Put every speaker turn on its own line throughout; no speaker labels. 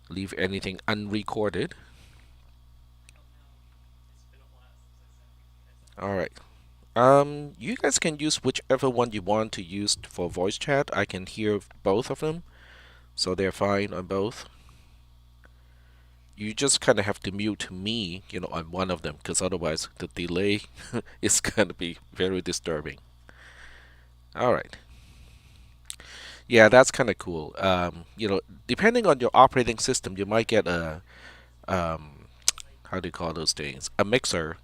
leave anything unrecorded. All right. You guys can use whichever one you want to use for voice chat. I can hear both of them, so they're fine on both. You just kind of have to mute me, on one of them, because otherwise the delay is going to be very disturbing. All right. Yeah, that's kind of cool. Depending on your operating system, you might get a how do you call those things? A mixer,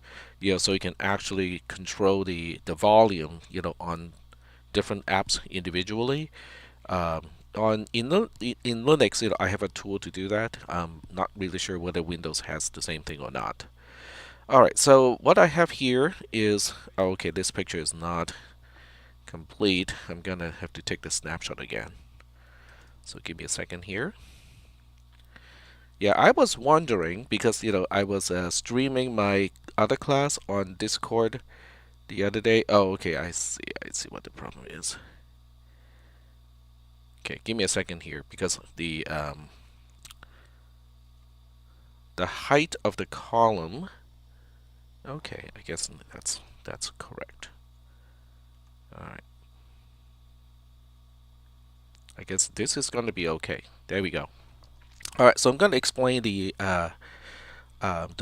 so you can actually control the volume, on different apps individually. Um, in Linux, I have a tool to do that. I'm not really sure whether Windows has the same thing or not. All right, so what I have here is, oh, okay, this picture is not complete. I'm gonna have to take the snapshot again. So give me a second here. Yeah, I was wondering because I was streaming my other class on Discord the other day. Oh, okay, I see. I see what the problem is. Okay, give me a second here because the height of the column. Okay, I guess that's correct. All right. I guess this is going to be okay. There we go. All right, so I'm going to explain the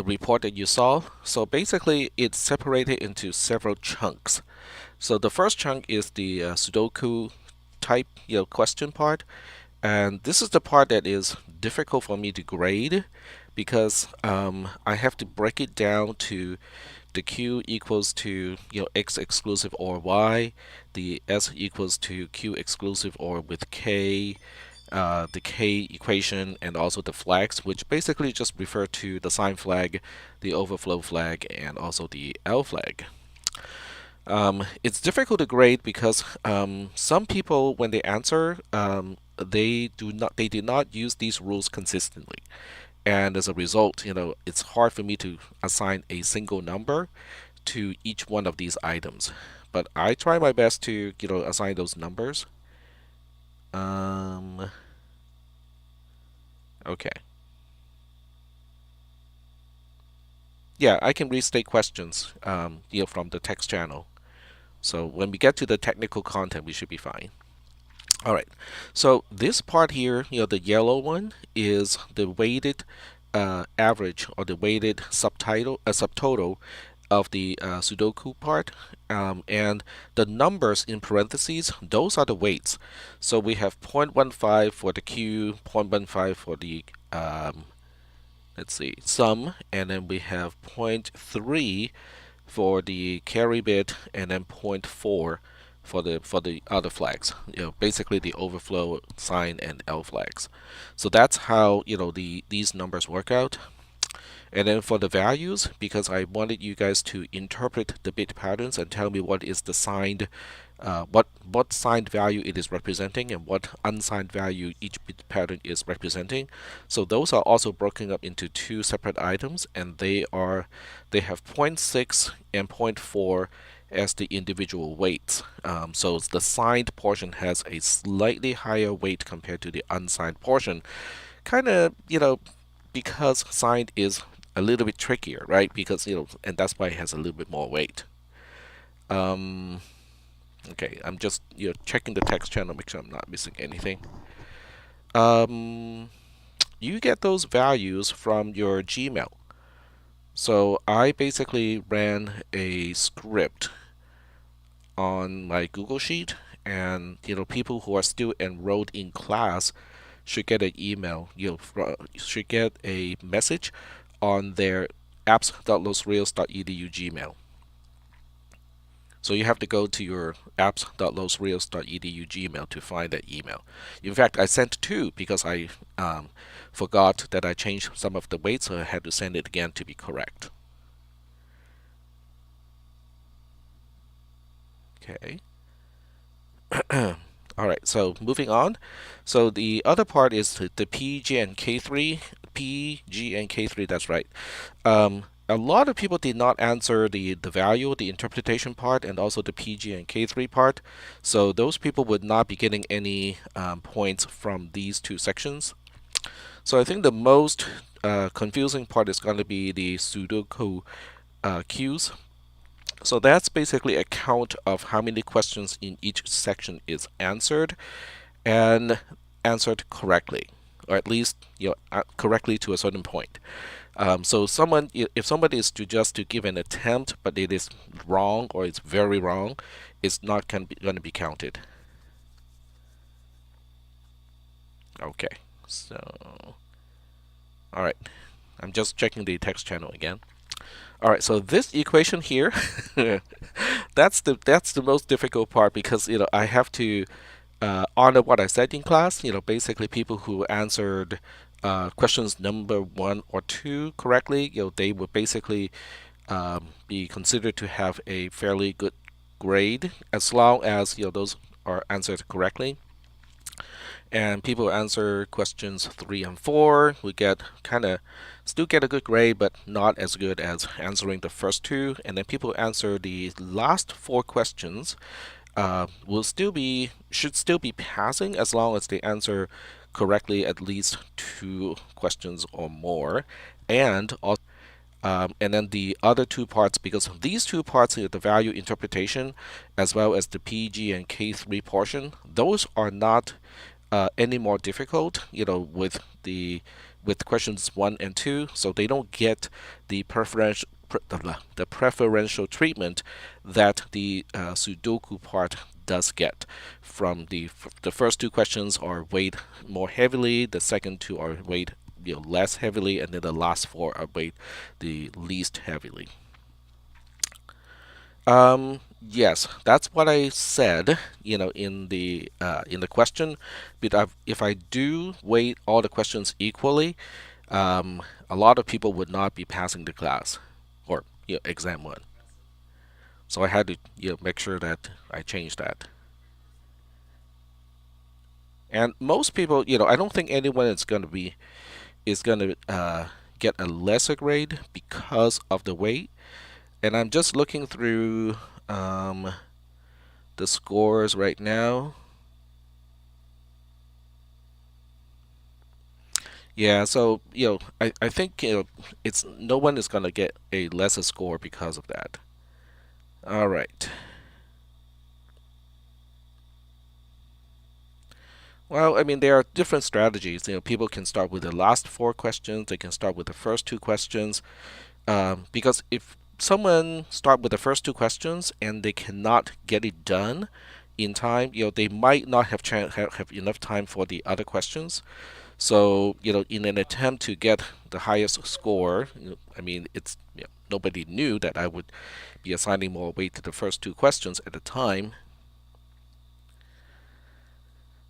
report that you saw. So basically, it's separated into several chunks. So the first chunk is the Sudoku type question part, and this is the part that is difficult for me to grade because I have to break it down to the q equals to x exclusive or y, the s equals to q exclusive or with k, the k equation, and also the flags, which basically just refer to the sign flag, the overflow flag, and also the L flag. It's difficult to grade because some people, when they answer, they did not use these rules consistently, and as a result, it's hard for me to assign a single number to each one of these items. But I try my best to assign those numbers. Um, okay. Yeah, I can restate questions, from the text channel. So when we get to the technical content, we should be fine. All right. So this part here, the yellow one, is the weighted average or the weighted subtotal of the Sudoku part, and the numbers in parentheses, those are the weights. So we have 0.15 for the Q, 0.15 for the let's see, sum, and then we have zero point 0.3 for the carry bit, and then 0.4 for the other flags. Basically the overflow sign and L flags. So that's how these numbers work out. And then for the values, because I wanted you guys to interpret the bit patterns and tell me what is the signed, what signed value it is representing and what unsigned value each bit pattern is representing. So those are also broken up into two separate items, and they have zero point 0.6 and 0.4 as the individual weights. So the signed portion has a slightly higher weight compared to the unsigned portion. Kind of, because signed is a little bit trickier, right? Because and that's why it has a little bit more weight. Um, okay, I'm just checking the text channel, make sure I'm not missing anything. Um, you get those values from your Gmail. So I basically ran a script on my Google Sheet, and people who are still enrolled in class should get an email. Should get a message on their apps.losreals.edu Gmail. So you have to go to your apps.losreals.edu Gmail to find that email. In fact, I sent two because I forgot that I changed some of the weights, so I had to send it again to be correct. Okay. All right, so moving on. So the other part is the PG and K3. PG and K3, that's right. A lot of people did not answer the value, the interpretation part, and also the PG and K3 part. So those people would not be getting any points from these two sections. So I think the most confusing part is going to be the Sudoku queues. So that's basically a count of how many questions in each section is answered and answered correctly, or at least correctly to a certain point. So if somebody is to just to give an attempt, but it is wrong or it's very wrong, it's not going to be counted. Okay, so all right, I'm just checking the text channel again. All right, so this equation here, that's the most difficult part because I have to honor what I said in class. Basically people who answered questions number 1 or 2 correctly, they would basically be considered to have a fairly good grade as long as those are answered correctly. And people who answer questions 3 and 4 we get kind of still get a good grade, but not as good as answering the first 2. And then people who answer the last 4 questions should still be passing as long as they answer correctly at least 2 questions or more, and also and then the other 2 parts, because these 2 parts, the value interpretation as well as the PG and K3 portion, those are not any more difficult, with questions 1 and 2, so they don't get the preferential treatment that the Sudoku part does get. From the first 2 questions are weighed more heavily, the second 2 are weighed less heavily, and then the last 4 are weighed the least heavily. Yes, that's what I said, in the question. But if I do weight all the questions equally, a lot of people would not be passing the class or exam 1. So I had to make sure that I changed that. And most people, I don't think anyone is gonna get a lesser grade because of the weight. And I'm just looking through the scores right now. Yeah, so I think it's no one is gonna get a lesser score because of that. All right. Well, I mean, there are different strategies. People can start with the last 4 questions. They can start with the first 2 questions. Because if someone start with the first 2 questions and they cannot get it done in time, they might not have enough time for the other questions. So, in an attempt to get the highest score, I mean, nobody knew that I would be assigning more weight to the first 2 questions at the time.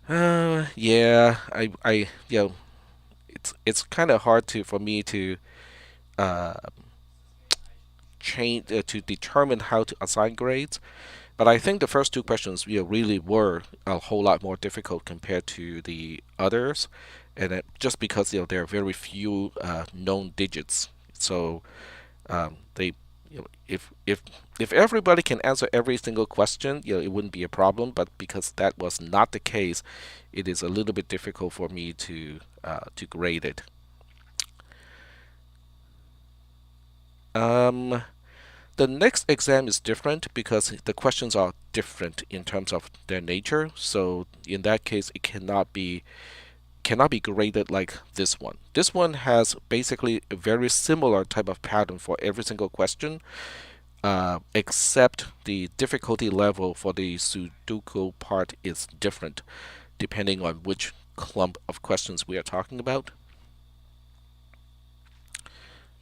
Yeah, it's kind of hard for me to uh, change to determine how to assign grades. But I think the first 2 questions really were a whole lot more difficult compared to the others, and just because there are very few known digits. So they if everybody can answer every single question, it wouldn't be a problem. But because that was not the case, it is a little bit difficult for me to grade it. Um, the next exam is different because the questions are different in terms of their nature. So in that case, it cannot be graded like this one. This one has basically a very similar type of pattern for every single question, except the difficulty level for the Sudoku part is different depending on which clump of questions we are talking about.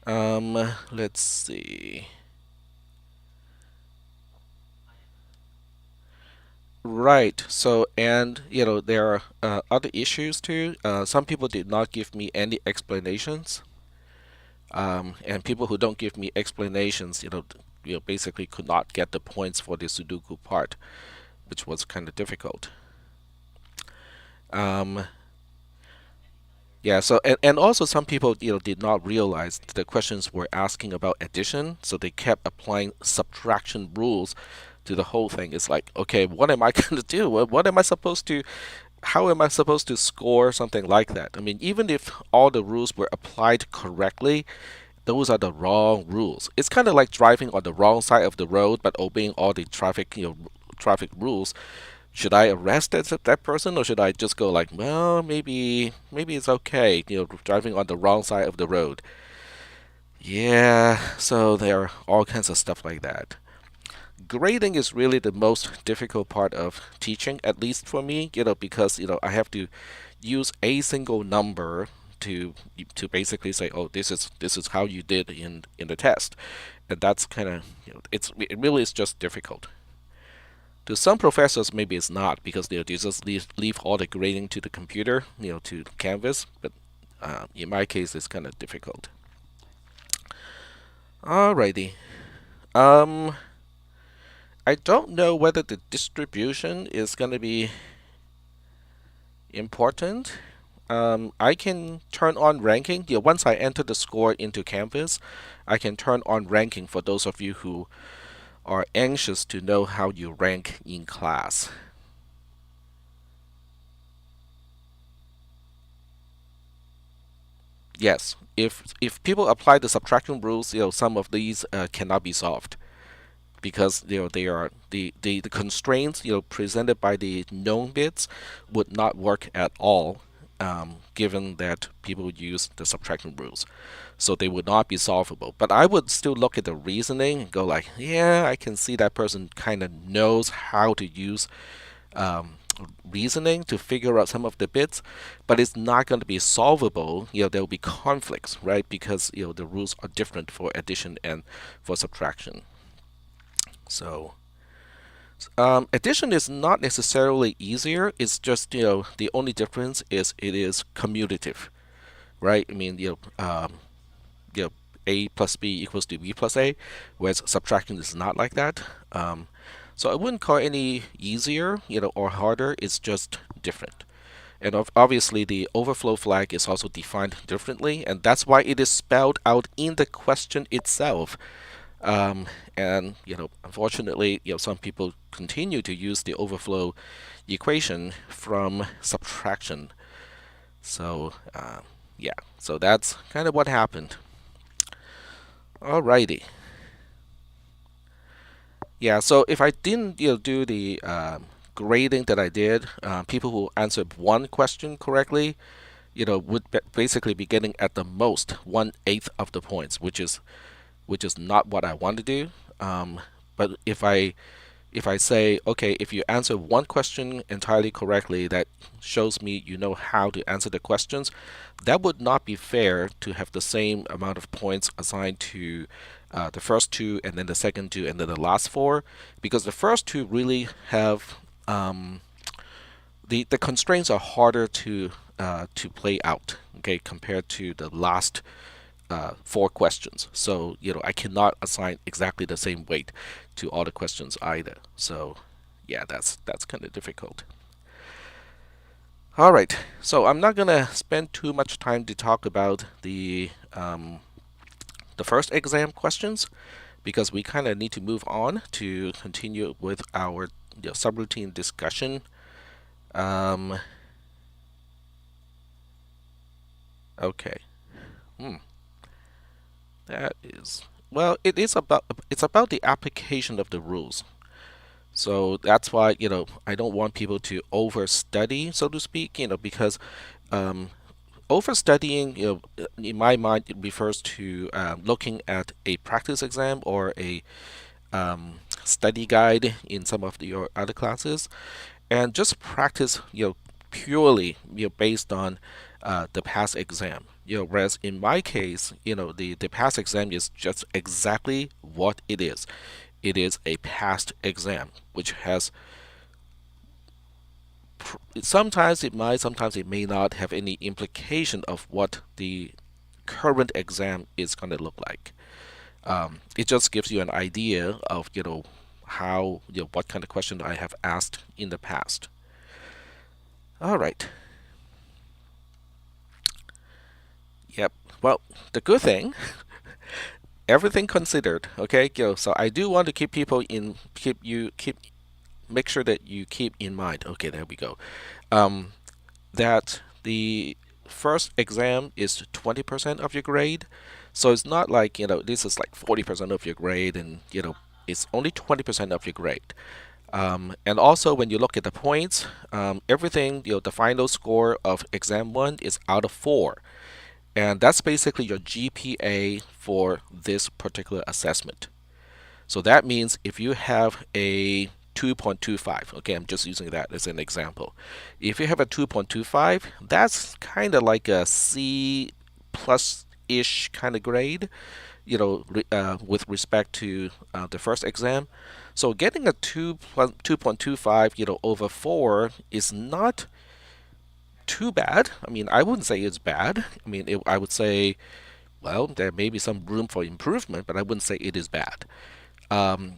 Let's see. Right. So, and there are other issues too. Some people did not give me any explanations, and people who don't give me explanations, basically could not get the points for the Sudoku part, which was kind of difficult. Um, yeah. So, and also some people, did not realize the questions were asking about addition, so they kept applying subtraction rules to the whole thing. It's like, okay, what am I going to do? What am I supposed to how am I supposed to score something like that? I mean, even if all the rules were applied correctly, those are the wrong rules. It's kind of like driving on the wrong side of the road but obeying all the traffic, traffic rules. Should I arrest that person, or should I just go like, well, maybe it's okay, driving on the wrong side of the road? Yeah, so there are all kinds of stuff like that. Grading is really the most difficult part of teaching, at least for me, because I have to use a single number to basically say, oh, this is how you did in the test, and that's kind of it really is just difficult. To some professors, maybe it's not because they just leave all the grading to the computer, to Canvas, but in my case, it's kind of difficult. Alrighty. Um, I don't know whether the distribution is going to be important. I can turn on ranking. Once I enter the score into Canvas, I can turn on ranking for those of you who are anxious to know how you rank in class. Yes, if people apply the subtraction rules, some of these cannot be solved because they are the constraints presented by the known bits would not work at all, given that people use the subtraction rules, so they would not be solvable. But I would still look at the reasoning and go like, yeah, I can see that person kind of knows how to use um, reasoning to figure out some of the bits, but it's not going to be solvable. There will be conflicts, right? Because the rules are different for addition and for subtraction. So addition is not necessarily easier. It's just the only difference is it is commutative, right? I mean you know a plus b equals to b plus a, whereas subtraction is not like that. So I wouldn't call it any easier, or harder. It's just different. And obviously, the overflow flag is also defined differently, and that's why it is spelled out in the question itself. And unfortunately, some people continue to use the overflow equation from subtraction. So yeah, so that's kind of what happened. Alrighty. Yeah, so if I didn't do the grading that I did, people who answered one question correctly, would basically be getting at the most 1/8 of the points, which is not what I want to do. But if I say, okay, if you answer one question entirely correctly, that shows me you know how to answer the questions. That would not be fair to have the same amount of points assigned to the first two, and then the second two, and then the last four, because the first two really have the constraints are harder to play out, okay, compared to the last four questions. So I cannot assign exactly the same weight to all the questions either. So yeah, that's kind of difficult. All right, so I'm not gonna spend too much time to talk about the first exam questions because we kind of need to move on to continue with our subroutine discussion. Um, okay. Hmm. That is, well, it's about the application of the rules. So that's why I don't want people to overstudy, so to speak. Because um, overstudying, in my mind, it refers to looking at a practice exam or a study guide in some of your other classes, and just practice, purely, based on the past exam. Whereas in my case, the past exam is just exactly what it is. It is a past exam, which has sometimes it might, sometimes it may not have any implication of what the current exam is going to look like. It just gives you an idea of how what kind of question I have asked in the past. All right. Yep. Well, the good thing, everything considered, okay. So I do want to keep make sure that you keep in mind. Okay, there we go. Um, that the first exam is 20% of your grade. So it's not like, this is like 40% of your grade and, it's only 20% of your grade. And also, when you look at the points, everything, the final score of exam one is out of 4. And that's basically your GPA for this particular assessment. So that means if you have a 2.25, okay, I'm just using that as an example. If you have a 2.25, that's kind of like a C plus ish kind of grade, with respect to the first exam. So getting a 2.25, over 4 is not too bad. I mean, I wouldn't say it's bad. I mean, I would say, well, there may be some room for improvement, but I wouldn't say it is bad.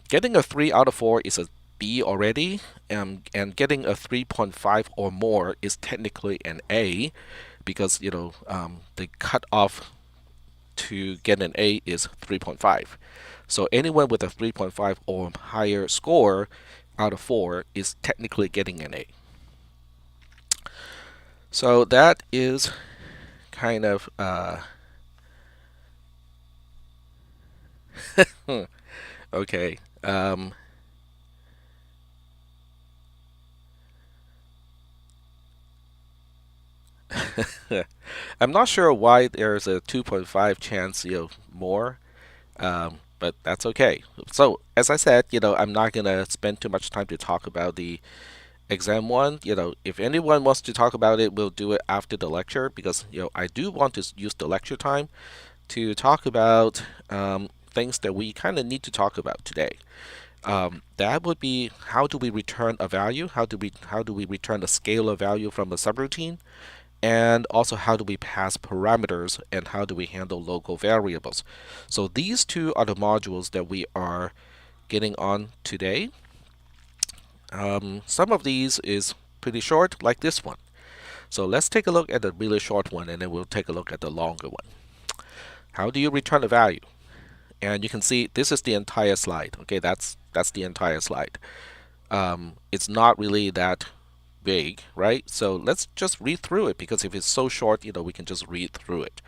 Getting a 3 out of 4 is a B already, and getting a 3.5 or more is technically an A because, the cutoff to get an A is 3.5. So anyone with a 3.5 or higher score out of 4 is technically getting an A. So that is kind of okay. I'm not sure why there's a 2.5 chance, more, but that's okay. So as I said, I'm not gonna spend too much time to talk about the exam one. If anyone wants to talk about it, we'll do it after the lecture because I do want to use the lecture time to talk about things that we kind of need to talk about today. That would be how do we return a value? How do we return a scalar value from a subroutine? And also how do we pass parameters and how do we handle local variables? So these two are the modules that we are getting on today. Some of these is pretty short, like this one. So let's take a look at the really short one and then we'll take a look at the longer one. How do you return a value? And you can see this is the entire slide. Okay, that's the entire slide. It's not really that big, right? So let's just read through it because if it's so short, we can just read through it.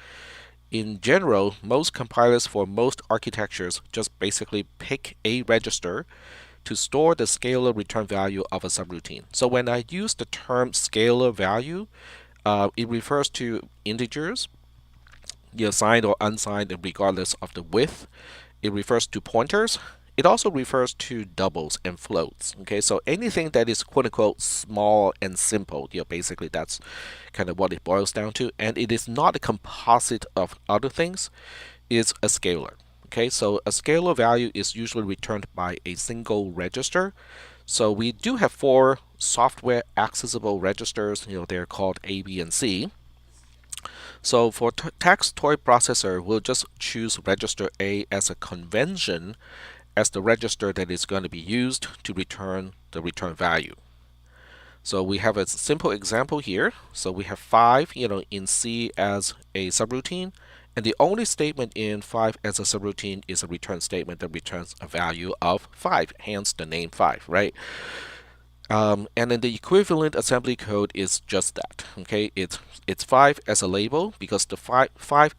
In general, most compilers for most architectures just basically pick a register to store the scalar return value of a subroutine. So when I use the term scalar value, it refers to integers, signed or unsigned, and regardless of the width. It refers to pointers. It also refers to doubles and floats. Okay, so anything that is quote unquote small and simple, basically that's kind of what it boils down to. And it is not a composite of other things, it's a scalar. Okay, so a scalar value is usually returned by a single register. So we do have 4 software accessible registers, they're called A, B, and C. So for text toy processor, we'll just choose register A as a convention as the register that is going to be used to return the return value. So we have a simple example here. So we have 5, in C as a subroutine, and the only statement in 5 as a subroutine is a return statement that returns a value of 5, hence the name 5, right? And then the equivalent assembly code is just that. Okay, it's 5 as a label because the 5 FIVE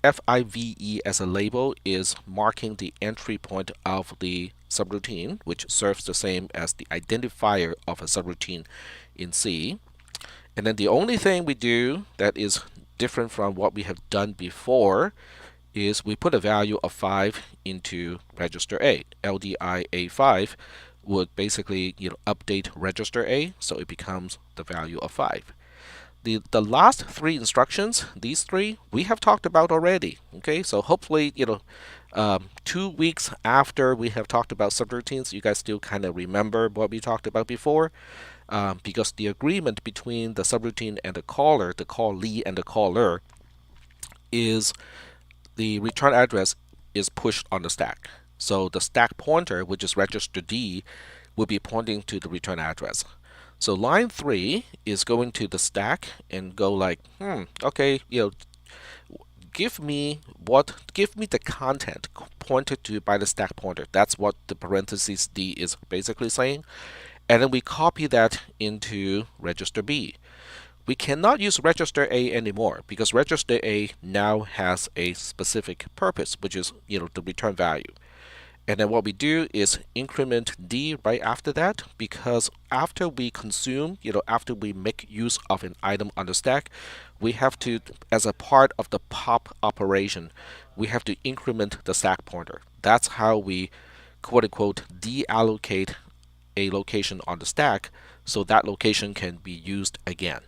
as a label is marking the entry point of the subroutine, which serves the same as the identifier of a subroutine in C. And then the only thing we do that is different from what we have done before is we put a value of 5 into register A. LDIA5 would basically update register A, so it becomes the value of 5. The last 3 instructions, these 3, we have talked about already. Okay, so hopefully 2 weeks after we have talked about subroutines, you guys still kind of remember what we talked about before. Because the agreement between the subroutine and the caller, the callee and the caller, is the return address is pushed on the stack. So the stack pointer, which is register D, will be pointing to the return address. So line 3 is going to the stack and go like, okay, give me the content pointed to by the stack pointer. That's what the parentheses D is basically saying. and then we copy that into register B. We cannot use register A anymore because register A now has a specific purpose, which is the return value. And then what we do is increment D right after that, because after we consume, after we make use of an item on the stack, we have to, as a part of the pop operation, we have to increment the stack pointer. That's how we, quote unquote, deallocate a location on the stack so that location can be used again.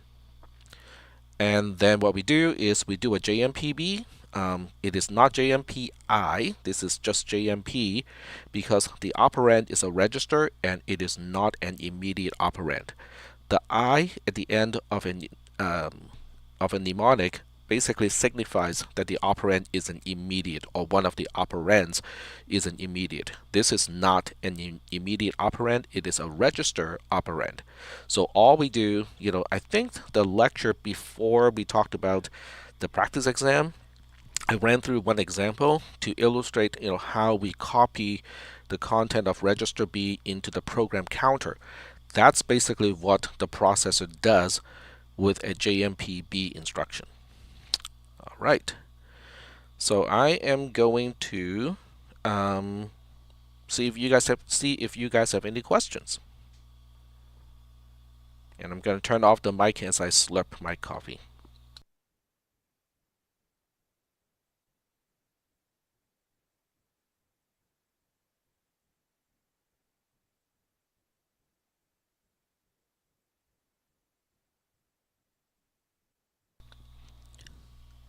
And then what we do is we do a JMPB. It is not JMPI, this is just JMP because the operand is a register and it is not an immediate operand. The I at the end of a mnemonic basically signifies that the operand is an immediate, or one of the operands is an immediate. This is not an immediate operand, it is a register operand. So all we do, I think the lecture before we talked about the practice exam, I ran through one example to illustrate how we copy the content of register B into the program counter. That's basically what the processor does with a JMP-B instruction. All right. So I am going to see if you guys have any questions. And I'm going to turn off the mic as I slurp my coffee.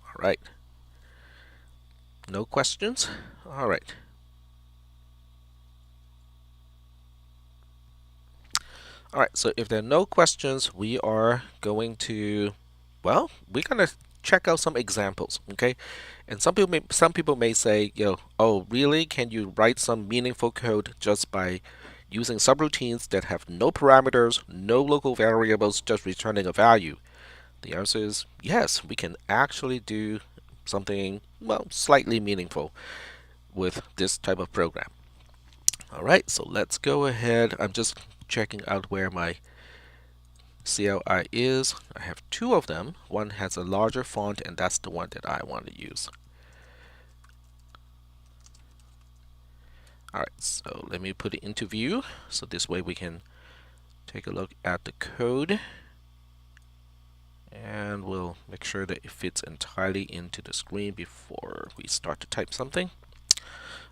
All right. No questions? All right. All right, so if there are no questions, we are going to, well, we're going to check out some examples, okay? And some people may say, oh, really? Can you write some meaningful code just by using subroutines that have no parameters, no local variables, just returning a value? The answer is yes, we can actually do something, well, slightly meaningful with this type of program. All right, so let's go ahead. I'm just checking out where my CLI is. I have two of them. One has a larger font, and that's the one that I want to use. All right, so let me put it into view, so this way we can take a look at the code, and we'll make sure that it fits entirely into the screen before we start to type something.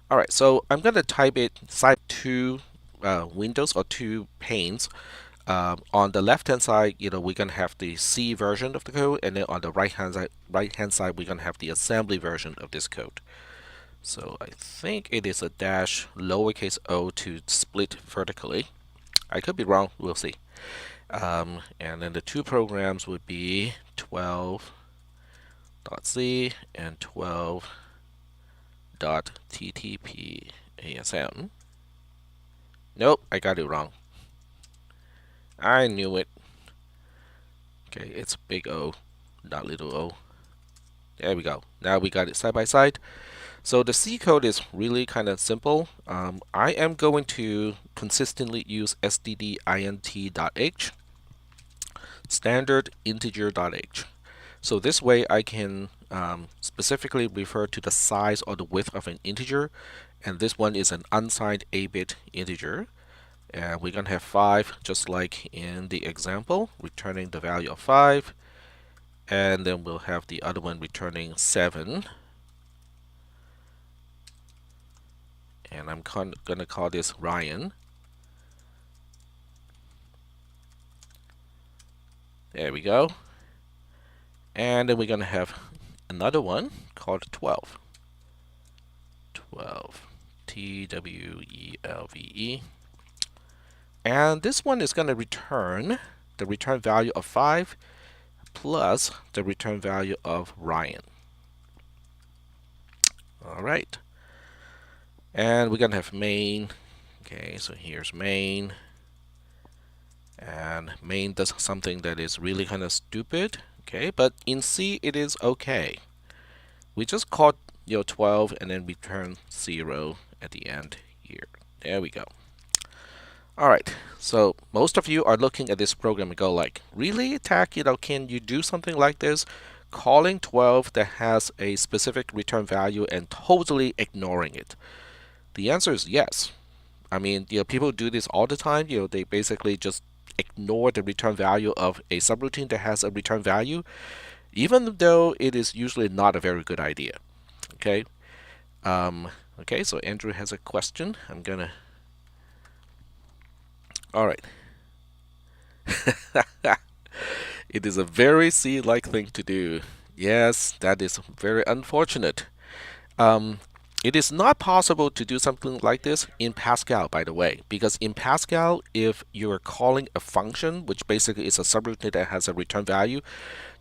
All right, so I'm going to type it side two windows or two panes. On the left-hand side, we're going to have the C version of the code, and then on the right-hand side, we're going to have the assembly version of this code. So I think it is a dash lowercase o to split vertically. I could be wrong. We'll see. And then the two programs would be 12.c and 12.ttp ASM. Nope, I got it wrong. I knew it. Okay, it's big O, not little o. There we go. Now we got it side by side. So the C code is really kind of simple. I am going to consistently use stdint.h, standard integer.h. So this way I can specifically refer to the size or the width of an integer, and this one is an unsigned 8-bit integer. And we're going to have 5, just like in the example, returning the value of 5. And then we'll have the other one returning 7. And I'm going to call this Ryan. There we go. And then we're going to have another one called 12. 12. TWELVE. And this one is going to return the return value of 5 plus the return value of Ryan. All right. And we're going to have main. Okay, so here's main. And main does something that is really kind of stupid. Okay, but in C it is okay. We just called 12 and then return 0 at the end here. There we go. All right. So most of you are looking at this program and go like, really, Tack? Can you do something like this? Calling 12 that has a specific return value and totally ignoring it. The answer is yes. I mean, people do this all the time. They basically just ignore the return value of a subroutine that has a return value, even though it is usually not a very good idea. Okay. Okay. So Andrew has a question. I'm gonna. All right. It is a very C-like thing to do. Yes, that is very unfortunate. Um, it is not possible to do something like this in Pascal, by the way, because in Pascal, if you're calling a function, which basically is a subroutine that has a return value,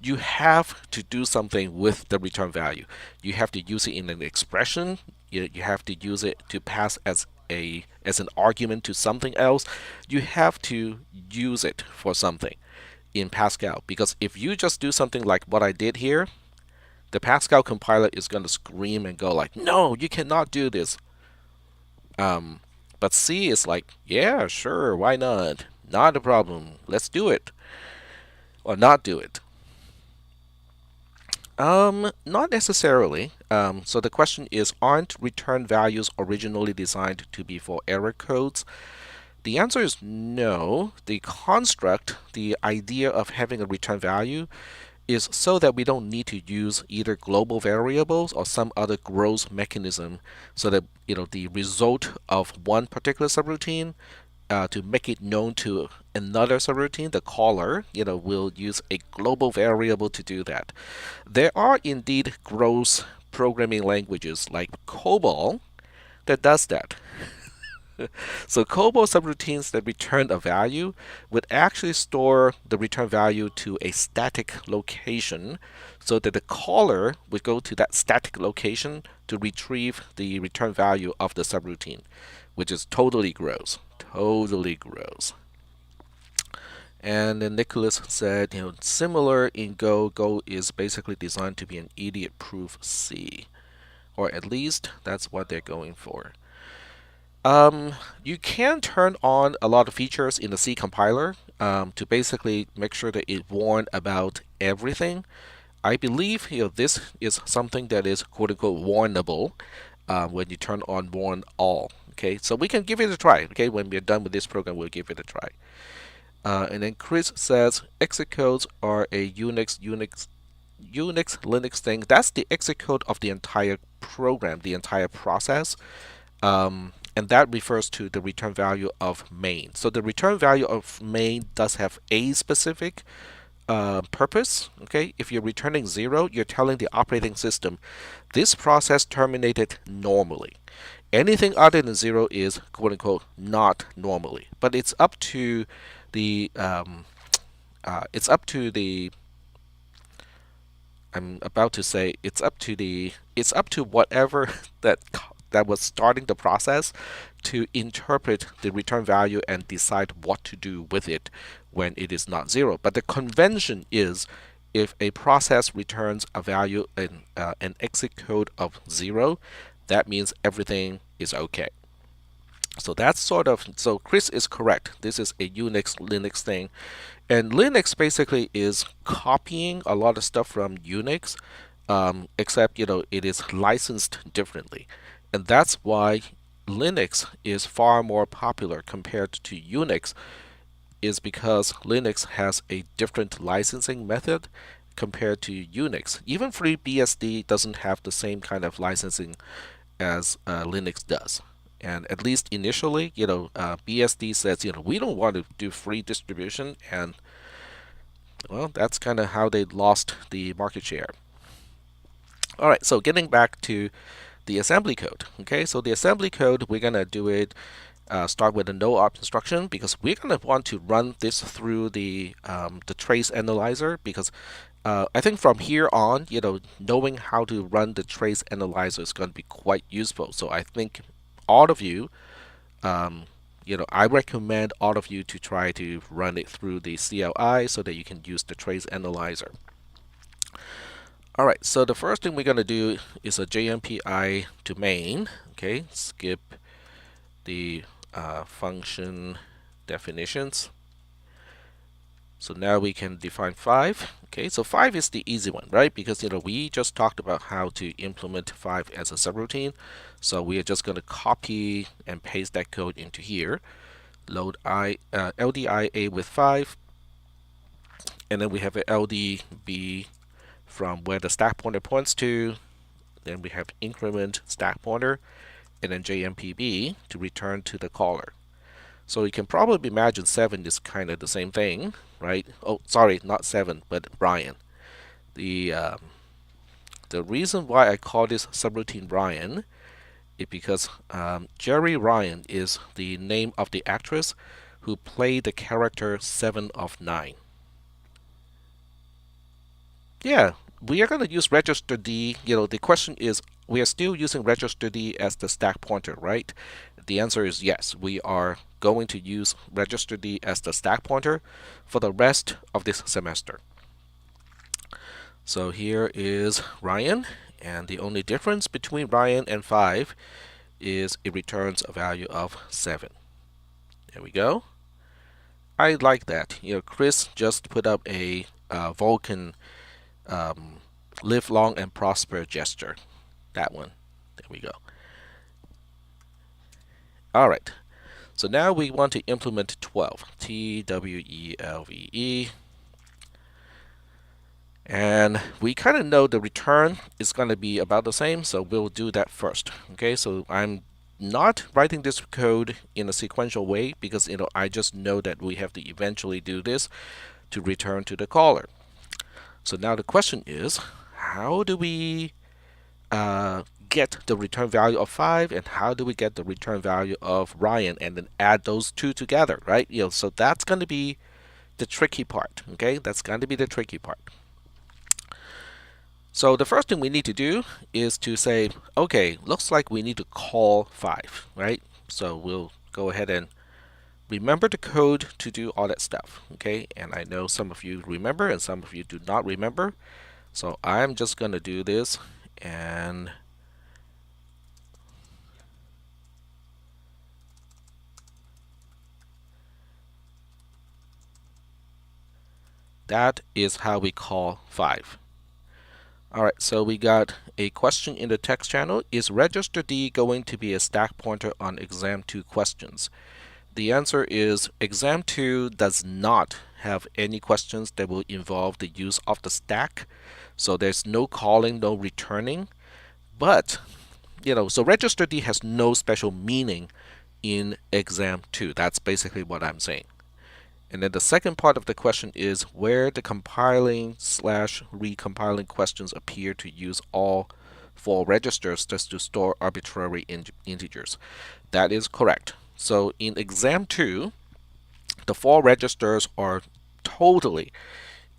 you have to do something with the return value. You have to use it in an expression. You have to use it to pass as an argument to something else. You have to use it for something in Pascal, because if you just do something like what I did here, the Pascal compiler is going to scream and go like, no, you cannot do this. Um, but C is like, yeah, sure, why not? Not a problem. Let's do it. Or not do it. Not necessarily. So the question is, aren't return values originally designed to be for error codes? The answer is no. The construct, the idea of having a return value, is so that we don't need to use either global variables or some other gross mechanism, so that the result of one particular subroutine, to make it known to another subroutine, the caller, will use a global variable to do that. There are indeed gross programming languages like COBOL that does that. So COBOL subroutines that return a value would actually store the return value to a static location, so that the caller would go to that static location to retrieve the return value of the subroutine, which is totally gross. Totally gross. And then Nicholas said, similar in Go. Go is basically designed to be an idiot-proof C, or at least that's what they're going for. You can turn on a lot of features in the C compiler, to basically make sure that it warns about everything. I believe this is something that is quote unquote warnable, when you turn on warn all. Okay, so we can give it a try. Okay, when we're done with this program, we'll give it a try. And then Chris says exit codes are a Unix Linux thing. That's the exit code of the entire program, the entire process. And that refers to the return value of main. So the return value of main does have a specific purpose. Okay, if you're returning 0, you're telling the operating system this process terminated normally. Anything other than 0 is quote unquote not normally. But it's up to the it's up to the I'm about to say it's up to whatever that was starting the process to interpret the return value and decide what to do with it when it is not 0. But the convention is, if a process returns a value in an exit code of 0, that means everything is okay. So that's so Chris is correct. This is a Unix Linux thing. And Linux basically is copying a lot of stuff from Unix, except it is licensed differently, and that's why Linux is far more popular compared to Unix. Is because Linux has a different licensing method compared to Unix. Even FreeBSD doesn't have the same kind of licensing as Linux does. And at least initially, BSD says, we don't want to do free distribution, and well, that's kind of how they lost the market share. All right, so getting back to the assembly code. Okay, so the assembly code, we're gonna do it. Start with a no op instruction, because we're gonna want to run this through the trace analyzer, because I think from here on, knowing how to run the trace analyzer is going to be quite useful. So I think all of you, I recommend all of you to try to run it through the CLI so that you can use the trace analyzer. All right, so the first thing we're going to do is a JMPI to main. Okay, skip the function definitions. So now we can define 5. Okay, so 5 is the easy one, right? Because we just talked about how to implement 5 as a subroutine. So we are just going to copy and paste that code into here. Load LDIA with 5, and then we have an LDB from where the stack pointer points to. Then we have increment stack pointer, and then JMPB to return to the caller. So you can probably imagine 7 is kind of the same thing, right? Oh, sorry, not 7, but Brian. The reason why I call this subroutine Brian is because Jerry Ryan is the name of the actress who played the character 7 of 9. Yeah, we are going to use register D. The question is, we are still using register D as the stack pointer, right? The answer is yes. We are going to use register D as the stack pointer for the rest of this semester. So here is Ryan, and the only difference between Ryan and 5 is it returns a value of 7. There we go. I like that. Chris just put up a Vulcan live long and prosper gesture. That one. There we go. All right. So now we want to implement 12. TWELVE. And we kind of know the return is going to be about the same, so we'll do that first. Okay, so I'm not writing this code in a sequential way because I just know that we have to eventually do this to return to the caller. So now the question is, how do we get the return value of 5, and how do we get the return value of Ryan, and then add those two together, right? So that's going to be the tricky part. Okay, that's going to be the tricky part. So the first thing we need to do is to say, okay, looks like we need to call 5, right? So we'll go ahead and remember the code to do all that stuff, okay? And I know some of you remember and some of you do not remember. So I'm just going to do this, and that is how we call 5. Alright, so we got a question in the text channel. Is register D going to be a stack pointer on exam 2 questions? The answer is exam 2 does not have any questions that will involve the use of the stack. So there's no calling, no returning. But, so register D has no special meaning in exam 2. That's basically what I'm saying. And then the second part of the question is where the compiling/recompiling questions appear to use all 4 registers just to store arbitrary integers. That is correct. So in exam 2, the 4 registers are totally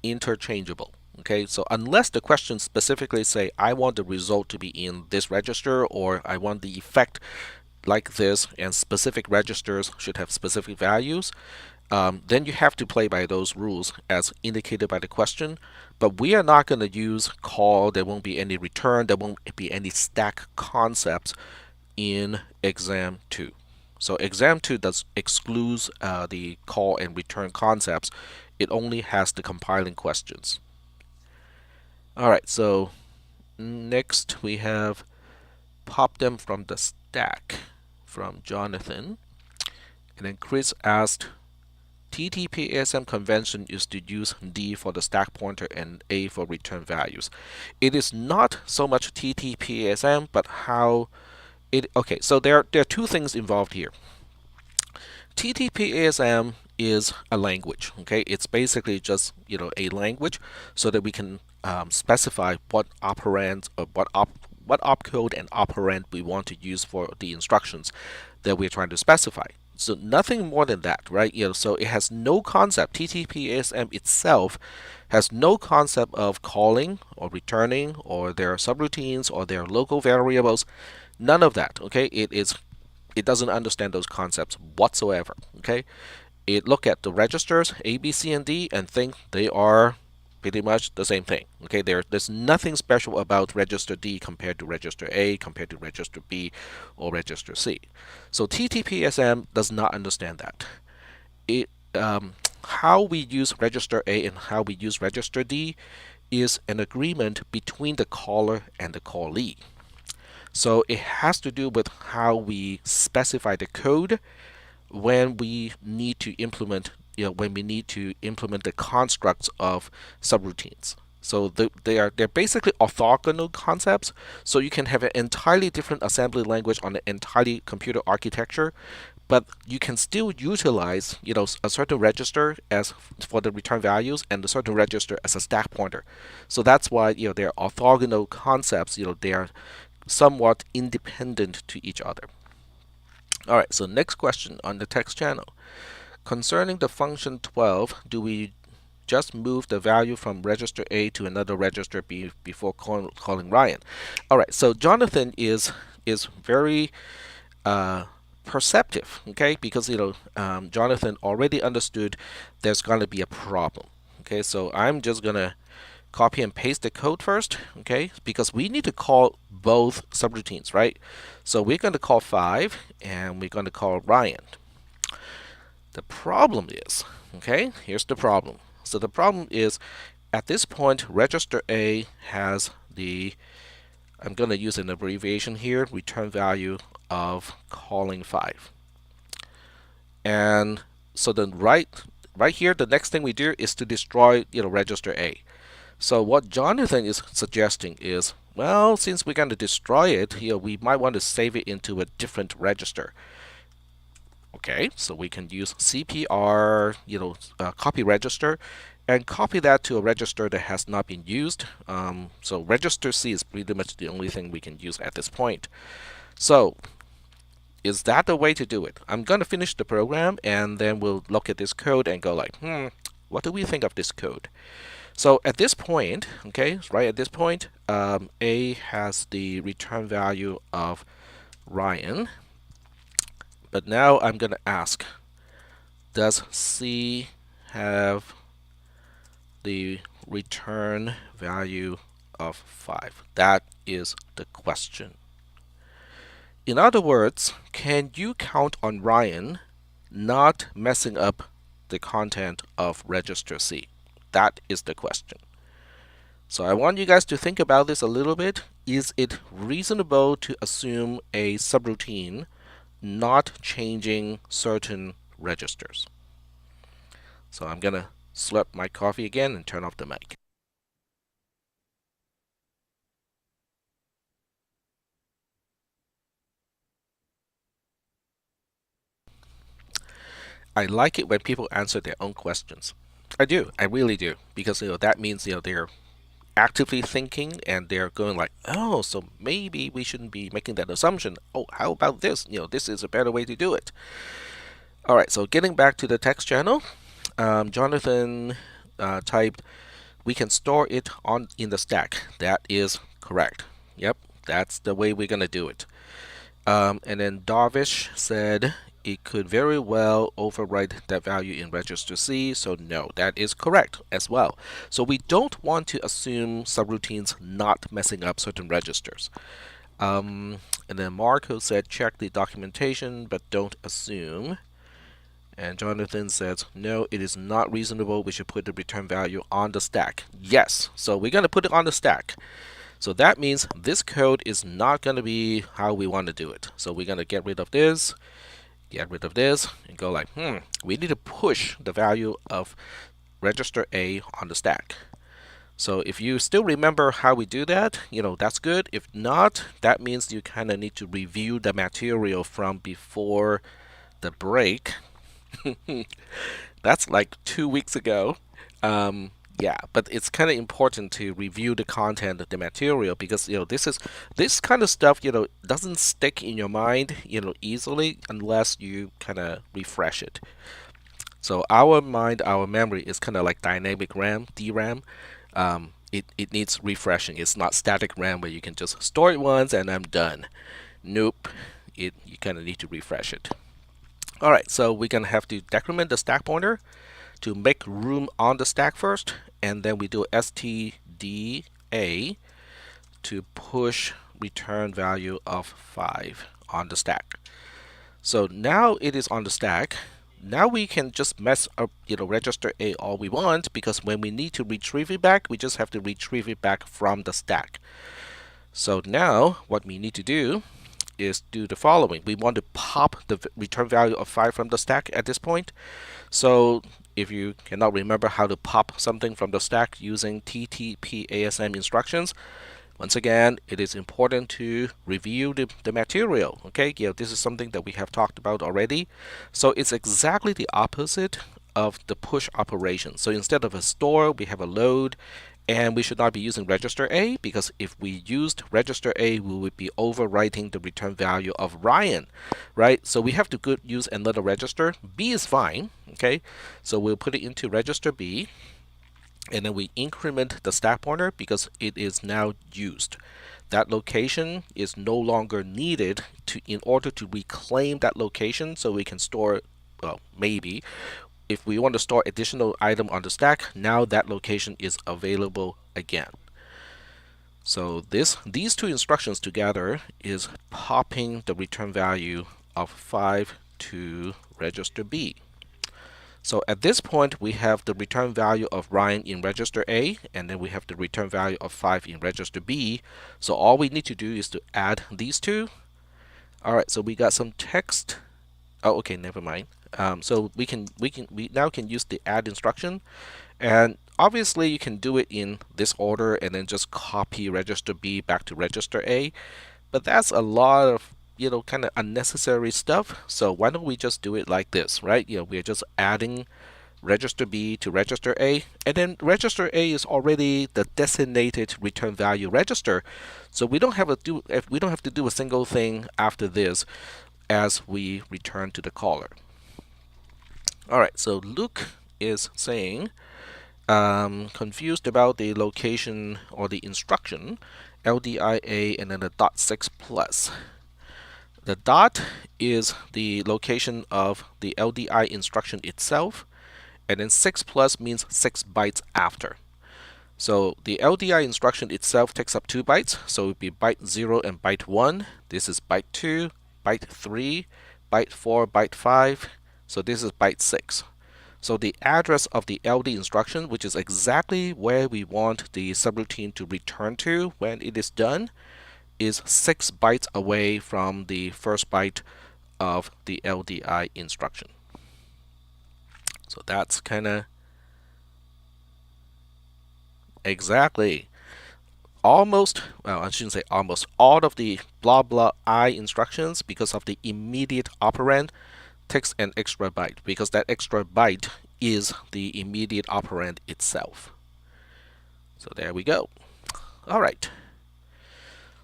interchangeable. Okay, so unless the questions specifically say I want the result to be in this register, or I want the effect like this, and specific registers should have specific values, then you have to play by those rules as indicated by the question. But we are not going to use call. There won't be any return. There won't be any stack concepts in exam 2. So exam 2 does excludes the call and return concepts. It only has the compiling questions. Alright, so next we have pop them from the stack from Jonathan. And then Chris asked, TTP-ASM convention is to use D for the stack pointer and A for return values. It is not so much TTP-ASM, but how it. Okay, so there are 2 things involved here. TTP-ASM is a language. Okay, it's basically just a language so that we can specify what operands or what opcode and operand we want to use for the instructions that we're trying to specify. So nothing more than that, right? So it has no concept. TTP-ASM itself has no concept of calling or returning or their subroutines or their local variables. None of that. Okay, it doesn't understand those concepts whatsoever. Okay, it look at the registers A, B, C, and D and think they are pretty much the same thing. Okay, there's nothing special about register D compared to register A, compared to register B, or register C. So TTP-ASM does not understand that. it how we use register A and how we use register D is an agreement between the caller and the callee. So it has to do with how we specify the code when we need to implement, when we need to implement the constructs of subroutines. So they're basically orthogonal concepts. So you can have an entirely different assembly language on an entirely computer architecture, but you can still utilize, a certain register as for the return values and a certain register as a stack pointer. So that's why, they're orthogonal concepts. They are somewhat independent to each other. All right, so next question on the text channel. Concerning the function 12, do we just move the value from register A to another register B before calling Ryan? All right, so Jonathan is very perceptive, okay, because Jonathan already understood there's going to be a problem. Okay, so I'm just gonna copy and paste the code first, okay, because we need to call both subroutines, right? So we're going to call 5 and we're going to call Ryan. The problem is, okay, here's the problem. So the problem is, at this point, register A has the, I'm going to use an abbreviation here, return value of calling 5. And so then right here, the next thing we do is to destroy, register A. So what Jonathan is suggesting is, well, since we're going to destroy it, we might want to save it into a different register. Okay, so we can use CPR, copy register, and copy that to a register that has not been used. So register C is pretty much the only thing we can use at this point. So is that the way to do it? I'm going to finish the program, and then we'll look at this code and go like, what do we think of this code? So at this point, okay, right at this point, A has the return value of Ryan. But now I'm going to ask, does C have the return value of 5? That is the question. In other words, can you count on Ryan not messing up the content of register C? That is the question. So I want you guys to think about this a little bit. Is it reasonable to assume a subroutine not changing certain registers? So I'm going to slurp my coffee again and turn off the mic. I like it when people answer their own questions. I do. I really do. Because that means they're actively thinking and they're going like, oh, so maybe we shouldn't be making that assumption. Oh, how about this? This is a better way to do it. All right, so getting back to the text channel, Jonathan typed, we can store it in the stack. That is correct. Yep, that's the way we're going to do it. And then Darvish said it could very well overwrite that value in register C. So no, that is correct as well. So we don't want to assume subroutines not messing up certain registers. And then Marco said check the documentation, but don't assume. And Jonathan says, no, it is not reasonable. We should put the return value on the stack. Yes, so we're going to put it on the stack. So that means this code is not going to be how we want to do it. So we're going to get rid of this, and go like, we need to push the value of register A on the stack. So if you still remember how we do that, that's good. If not, that means you kind of need to review the material from before the break. That's like 2 weeks ago. Yeah, but it's kind of important to review the content of the material because this kind of stuff doesn't stick in your mind easily unless you kind of refresh it. So our memory is kind of like dynamic RAM, DRAM. It needs refreshing. It's not static RAM where you can just store it once and I'm done. Nope, you kind of need to refresh it. All right, so we're gonna have to decrement the stack pointer to make room on the stack first, and then we do stda to push return value of 5 on the stack. So now it is on the stack. now we can just mess up, register A all we want, because when we need to retrieve it back, we just have to retrieve it back from the stack. So now what we need to do is do the following. We want to pop the return value of 5 from the stack at this point. So if you cannot remember how to pop something from the stack using TTP-ASM instructions, once again, it is important to review the material. Okay, this is something that we have talked about already. So it's exactly the opposite of the push operation. So instead of a store, we have a load, and we should not be using register A, because if we used register A, we would be overwriting the return value of Ryan, right? So we have to use another register. B is fine, okay? So we'll put it into register B, and then we increment the stack pointer because it is now used. That location is no longer needed in order to reclaim that location, so we can store, well, maybe if we want to store additional item on the stack, now that location is available again. So these two instructions together is popping the return value of 5 to register B. So at this point, we have the return value of Ryan in register A, and then we have the return value of 5 in register B. So all we need to do is to add these two. All right, so we got some text. Oh, okay, never mind. So we now can use the add instruction, and obviously you can do it in this order and then just copy register B back to register A, but that's a lot of kind of unnecessary stuff. So why don't we just do it like this, right? We're just adding register B to register A, and then register A is already the designated return value register, so we don't have to do a single thing after this as we return to the caller. All right, so Luke is saying, confused about the location or the instruction LDIA and then the .6 plus. The dot is the location of the LDI instruction itself, and then 6 plus means 6 bytes after. So the LDI instruction itself takes up 2 bytes, so it would be byte 0 and byte 1. This is byte 2, byte 3, byte 4, byte 5. So this is byte 6. So the address of the LD instruction, which is exactly where we want the subroutine to return to when it is done, is 6 bytes away from the first byte of the LDI instruction. So that's kind of exactly almost, well, I shouldn't say almost, all of the blah blah I instructions, because of the immediate operand, takes an extra byte, because that extra byte is the immediate operand itself. So there we go. All right.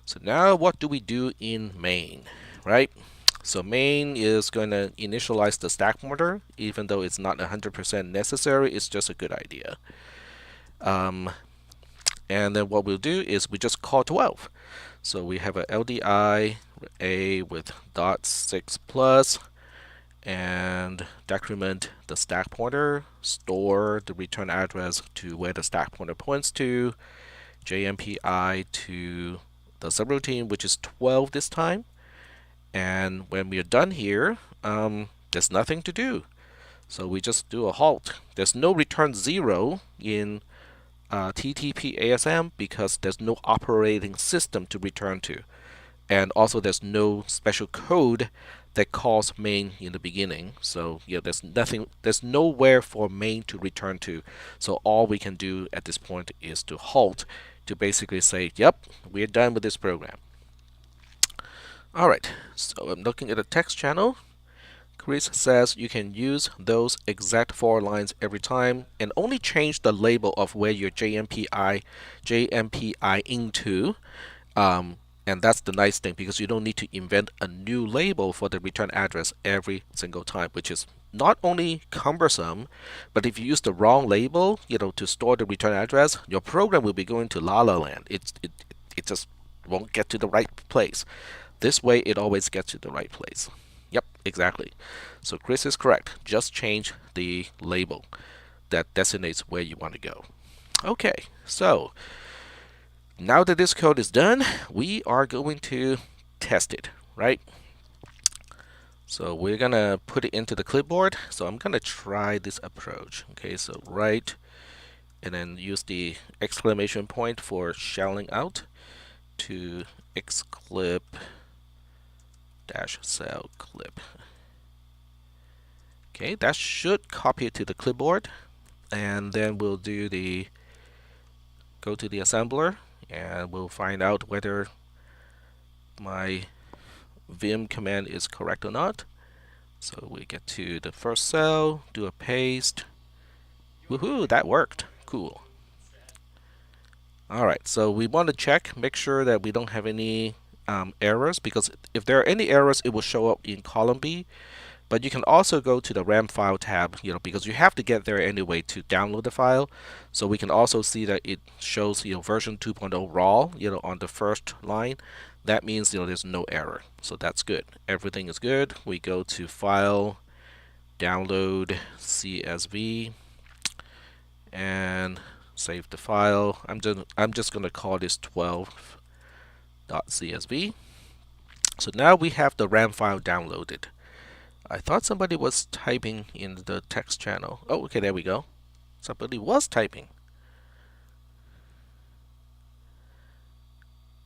So now what do we do in main, right? So main is going to initialize the stack pointer, even though it's not 100% necessary. It's just a good idea. And then what we'll do is we just call 12. So we have a LDI A with .6 plus, and decrement the stack pointer, store the return address to where the stack pointer points to, JMPI to the subroutine, which is 12 this time. And when we are done here, there's nothing to do. So we just do a halt. There's no return 0 in TTP ASM because there's no operating system to return to. And also there's no special code that calls main in the beginning. So yeah, there's nowhere for main to return to. So all we can do at this point is to halt, to basically say, yep, we're done with this program. All right, so I'm looking at the text channel. Chris says you can use those exact 4 lines every time and only change the label of where your JMPI into. And that's the nice thing, because you don't need to invent a new label for the return address every single time, which is not only cumbersome, but if you use the wrong label, to store the return address, your program will be going to la la land. It just won't get to the right place. This way, it always gets to the right place. Yep, exactly. So Chris is correct. Just change the label that designates where you want to go. Okay, so now that this code is done, we are going to test it, right? So we're gonna put it into the clipboard. So I'm gonna try this approach. Okay, so write and then use the exclamation point for shelling out to xclip dash cell clip. Okay, that should copy it to the clipboard, and then we'll do the go to the assembler and we'll find out whether my vim command is correct or not. So we get to the first cell, do a paste. Woohoo, that worked. Cool. Alright, so we want to check, make sure that we don't have any errors, because if there are any errors, it will show up in column B. But you can also go to the RAM file tab, because you have to get there anyway to download the file. So we can also see that it shows, version 2.0 raw, on the first line. That means, there's no error. So that's good. Everything is good. We go to File, Download, CSV, and save the file. I'm just going to call this 12.csv. So now we have the RAM file downloaded. I thought somebody was typing in the text channel. Oh, okay, there we go. Somebody was typing.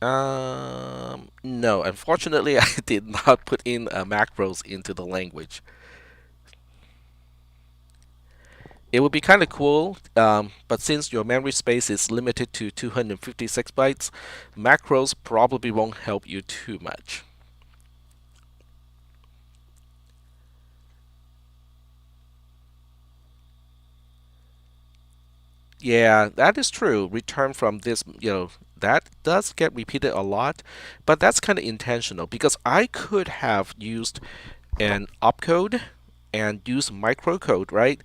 No, unfortunately, I did not put in macros into the language. It would be kind of cool, but since your memory space is limited to 256 bytes, macros probably won't help you too much. Yeah, that is true. Return from this, that does get repeated a lot, but that's kind of intentional because I could have used an opcode and use microcode, right,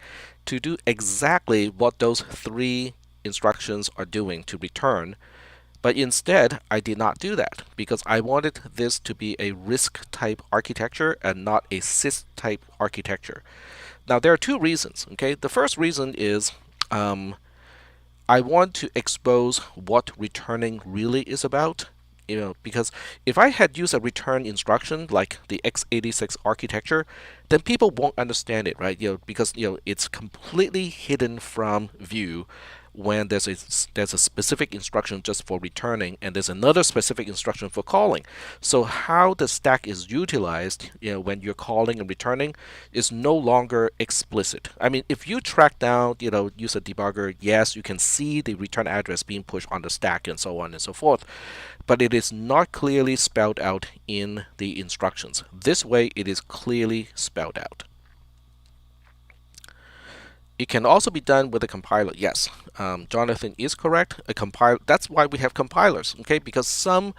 to do exactly what those three instructions are doing to return. But instead, I did not do that because I wanted this to be a RISC type architecture and not a CISP type architecture. Now, there are two reasons. Okay, the first reason is I want to expose what returning really is about. Because if I had used a return instruction like the x86 architecture, then people won't understand it, right? Because it's completely hidden from view when there's a specific instruction just for returning and there's another specific instruction for calling. So how the stack is utilized, when you're calling and returning is no longer explicit. I mean, if you track down, use a debugger, yes, you can see the return address being pushed on the stack and so on and so forth, but it is not clearly spelled out in the instructions. This way, it is clearly spelled out. It can also be done with a compiler. Yes, Jonathan is correct. A compiler. That's why we have compilers. Okay, because some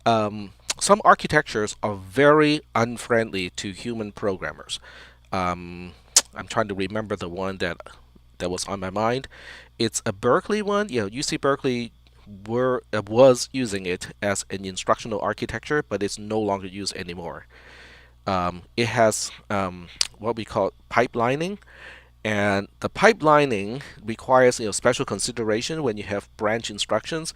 architectures are very unfriendly to human programmers. I'm trying to remember the one that was on my mind. It's a Berkeley one. UC Berkeley was using it as an instructional architecture, but it's no longer used anymore. It has what we call pipelining, and the pipelining requires special consideration when you have branch instructions,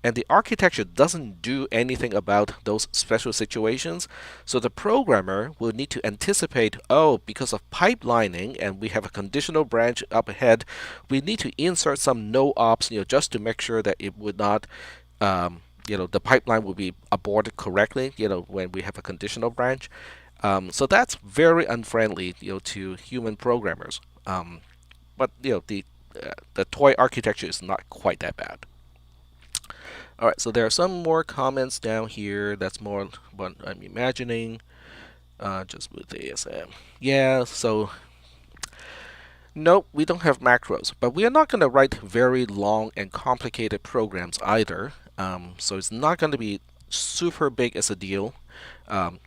and the architecture doesn't do anything about those special situations. So the programmer will need to anticipate, oh, because of pipelining and we have a conditional branch up ahead, we need to insert some no ops, just to make sure that it would not, the pipeline will be aborted correctly, when we have a conditional branch. So that's very unfriendly, to human programmers. But the toy architecture is not quite that bad. All right, so there are some more comments down here. That's more what I'm imagining. Just with ASM. Yeah, so nope, we don't have macros, but we are not going to write very long and complicated programs either. So it's not going to be super big as a deal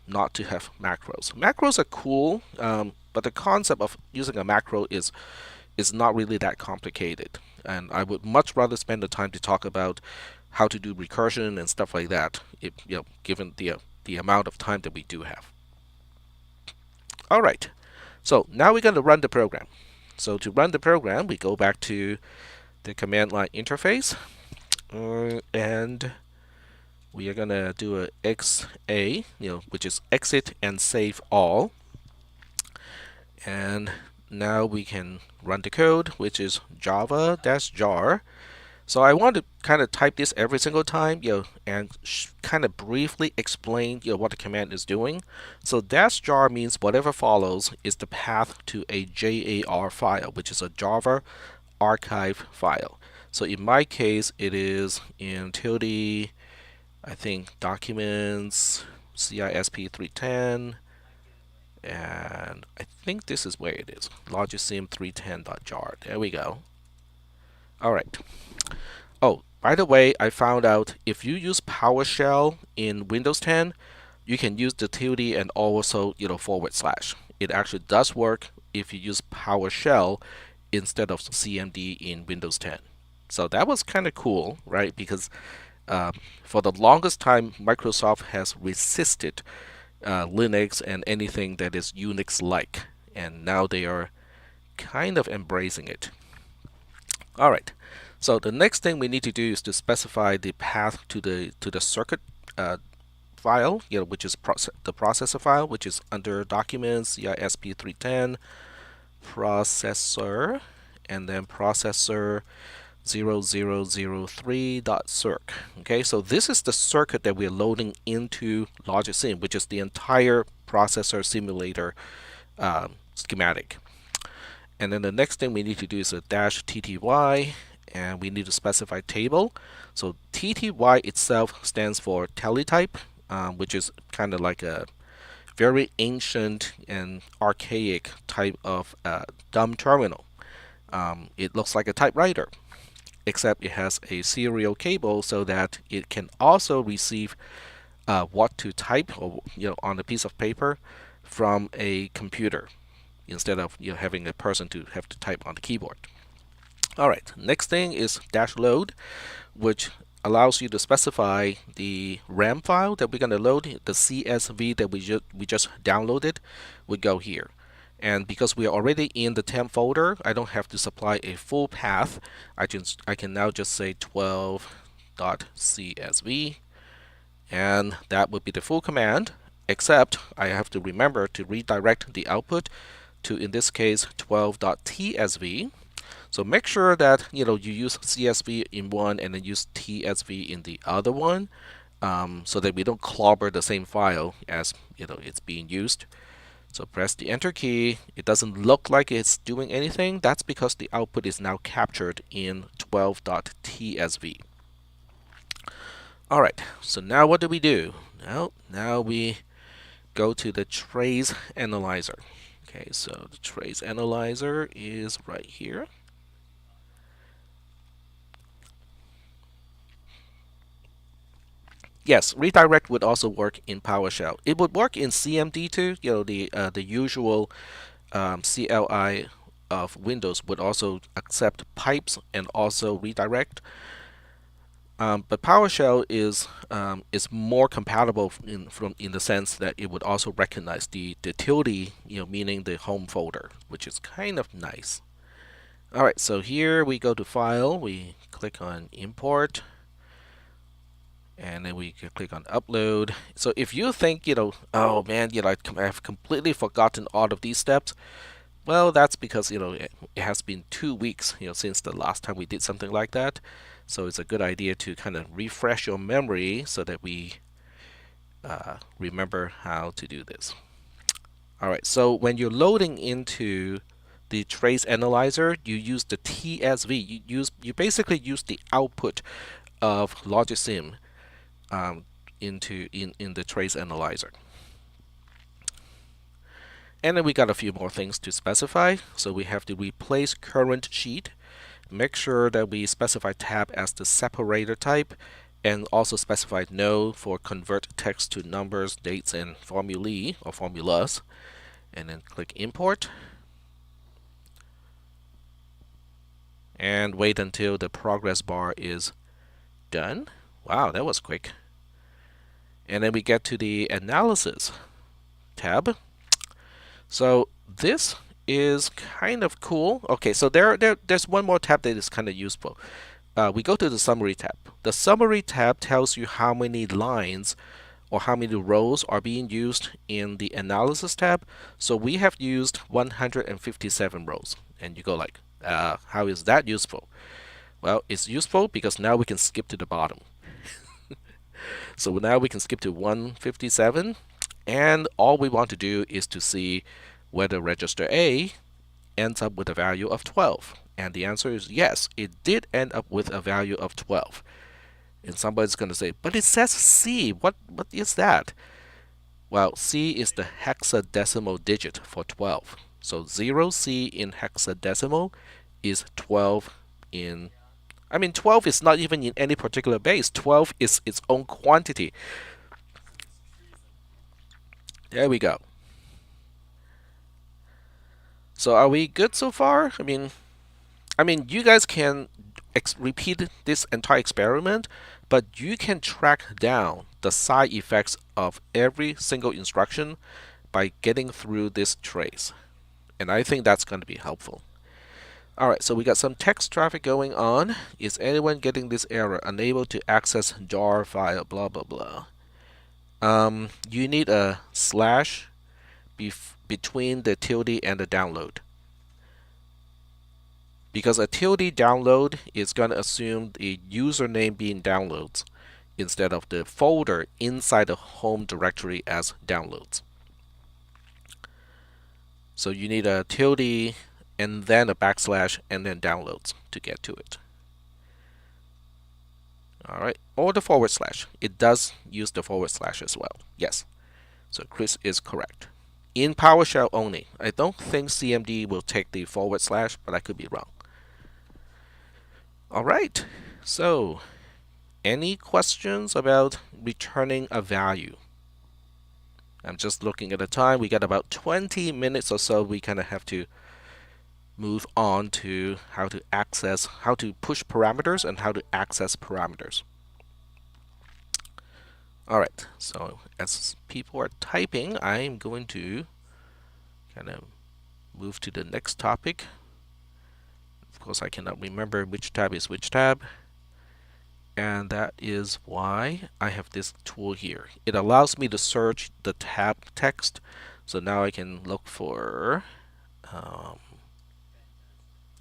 not to have macros. Macros are cool, but the concept of using a macro is not really that complicated. And I would much rather spend the time to talk about how to do recursion and stuff like that, given the amount of time that we do have. All right, so now we're going to run the program. So to run the program, we go back to the command line interface, and we are going to do a XA, which is exit and save all. And now we can run the code, which is java-jar. So I want to kind of type this every single time, and kind of briefly explain, what the command is doing. So dash jar means whatever follows is the path to a JAR file, which is a Java archive file. So in my case, it is in tilde, I think documents, CISP310, and I think this is where it is, logisim310.jar. There we go. All right. Oh, by the way, I found out if you use PowerShell in Windows 10, you can use the tilde and also, /. It actually does work if you use PowerShell instead of CMD in Windows 10. So that was kind of cool, right? Because for the longest time, Microsoft has resisted Linux and anything that is Unix-like, and now they are kind of embracing it. All right. So the next thing we need to do is to specify the path to the circuit file, which is the processor file, which is under Documents, CISP310, processor, and then processor 0003.circ. Okay, so this is the circuit that we're loading into Logisim, which is the entire processor simulator schematic. And then the next thing we need to do is a -tty, and we need to specify table. So TTY itself stands for teletype, which is kind of like a very ancient and archaic type of dumb terminal. It looks like a typewriter, except it has a serial cable so that it can also receive what to type, or on a piece of paper from a computer, instead of having a person to have to type on the keyboard. All right, next thing is -load, which allows you to specify the RAM file that we're going to load. The CSV that we just downloaded would go here. And because we are already in the temp folder, I don't have to supply a full path. I can now just say 12.csv, and that would be the full command, except I have to remember to redirect the output to, in this case, 12.tsv. So make sure that you use CSV in one and then use TSV in the other one, so that we don't clobber the same file as it's being used. So press the enter key. It doesn't look like it's doing anything. That's because the output is now captured in 12.tsv. All right. So now what do we do? Now we go to the trace analyzer. Okay, so the trace analyzer is right here. Yes, redirect would also work in PowerShell. It would work in CMD too. The usual CLI of Windows would also accept pipes and also redirect. But PowerShell is more compatible in the sense that it would also recognize the tilde, meaning the home folder, which is kind of nice. All right, so here we go to File. We click on Import. And then we can click on upload. So if you think, oh man, I've completely forgotten all of these steps, well, that's because, it has been 2 weeks, since the last time we did something like that. So it's a good idea to kind of refresh your memory so that we remember how to do this. All right, so when you're loading into the trace analyzer, you use the TSV. You basically use the output of Logisim in the trace analyzer. And then we got a few more things to specify. So we have to replace current sheet. Make sure that we specify tab as the separator type, and also specify no for convert text to numbers, dates, and formulae or formulas. And then click import. And wait until the progress bar is done. Wow, that was quick. And then we get to the analysis tab. So this is kind of cool. Okay, so there's one more tab that is kind of useful. We go to the summary tab. The summary tab tells you how many lines or how many rows are being used in the analysis tab. So we have used 157 rows. And you go like, how is that useful? Well, it's useful because now we can skip to the bottom. So now we can skip to 157, and all we want to do is to see whether register A ends up with a value of 12. And the answer is yes, it did end up with a value of 12. And somebody's going to say, but it says C. What is that? Well, C is the hexadecimal digit for 12. So 0C in hexadecimal is 12 in, 12 is not even in any particular base. 12 is its own quantity. There we go. So are we good so far? You guys can repeat this entire experiment, but you can track down the side effects of every single instruction by getting through this trace. And I think that's going to be helpful. Alright, so we got some text traffic going on. Is anyone getting this error? Unable to access jar file, blah, blah, blah. You need a slash between the tilde and the download. Because a tilde download is going to assume the username being downloads instead of the folder inside the home directory as downloads. So you need a tilde and then a backslash and then downloads to get to it. Alright, or the forward slash. It does use the forward slash as well. Yes. So Chris is correct. In PowerShell only. I don't think CMD will take the forward slash, but I could be wrong. Alright, so any questions about returning a value? I'm just looking at the time. We got about 20 minutes or so. We kind of have to move on to how to push parameters and how to access parameters. Alright, so as people are typing, I'm going to kind of move to the next topic. Of course, I cannot remember which tab is which tab. And that is why I have this tool here. It allows me to search the tab text. So now I can look for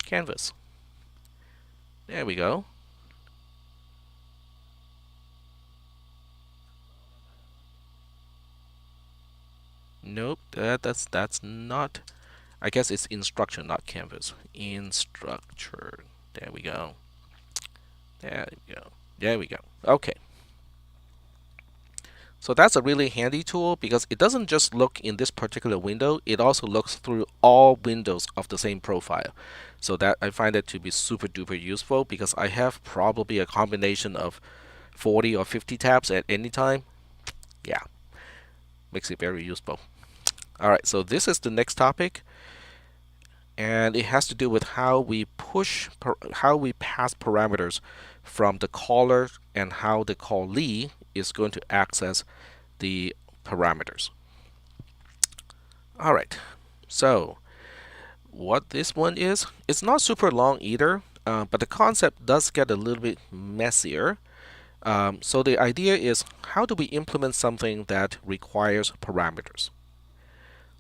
Canvas. There we go. Nope, that's not. I guess it's instruction, not Canvas. Instructure. There we go. There we go. There we go. Okay. So that's a really handy tool because it doesn't just look in this particular window, it also looks through all windows of the same profile. So that I find it to be super duper useful because I have probably a combination of 40 or 50 tabs at any time. Yeah, makes it very useful. Alright, so this is the next topic. And it has to do with how we pass parameters from the caller and how the callee is going to access the parameters. Alright, so what this one is, it's not super long either, but the concept does get a little bit messier. So the idea is, how do we implement something that requires parameters?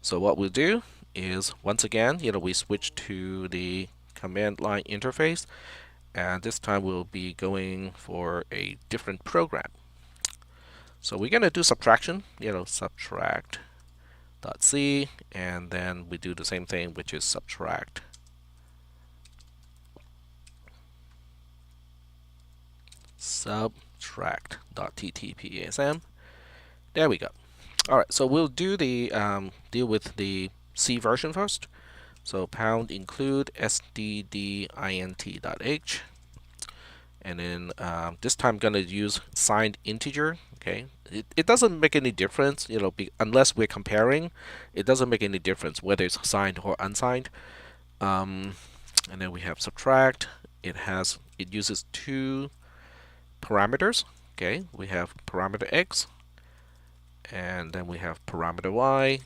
So what we'll do is, once again, we switch to the command line interface, and this time we'll be going for a different program. So we're going to do subtraction, subtract.c, and then we do the same thing, which is subtract. Subtract.ttpasm. There we go. Alright, so we'll do the deal with the C version first. So pound include stdint.h, and then this time I'm gonna use signed integer. Okay, it doesn't make any difference, unless we're comparing. It doesn't make any difference whether it's signed or unsigned. And then we have subtract. It uses two parameters. Okay, we have parameter x, and then we have parameter y.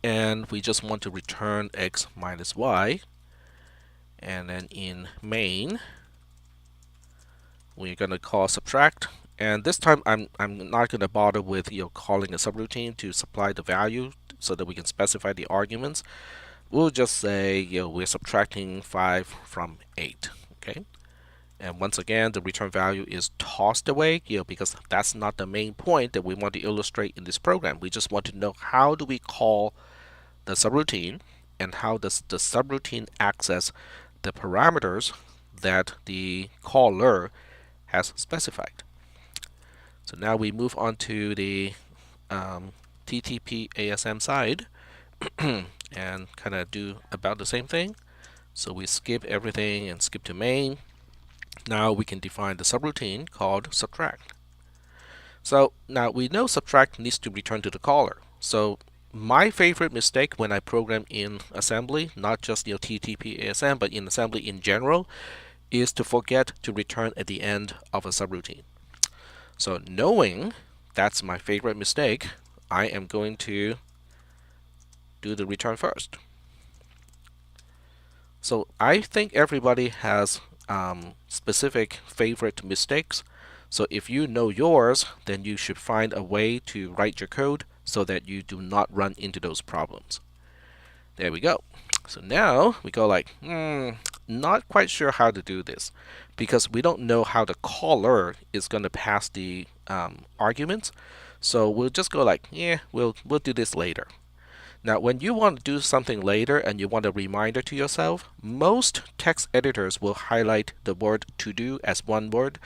And we just want to return x minus y. And then in main, we're going to call subtract. And this time I'm not going to bother with calling a subroutine to supply the value so that we can specify the arguments. We'll just say we're subtracting 5 from 8. Okay. And once again, the return value is tossed away, because that's not the main point that we want to illustrate in this program. We just want to know how do we call the subroutine and how does the subroutine access the parameters that the caller has specified. So now we move on to the TTP ASM side and kind of do about the same thing. So we skip everything and skip to main. Now we can define the subroutine called subtract. So now we know subtract needs to return to the caller. So my favorite mistake when I program in assembly, not just TTP ASM, but in assembly in general, is to forget to return at the end of a subroutine. So knowing that's my favorite mistake, I am going to do the return first. So I think everybody has specific favorite mistakes. So if you know yours, then you should find a way to write your code so that you do not run into those problems. There we go. So now we go like, not quite sure how to do this because we don't know how the caller is going to pass the arguments. So we'll just go like, yeah, we'll do this later. Now, when you want to do something later and you want a reminder to yourself, most text editors will highlight the word to do as one word.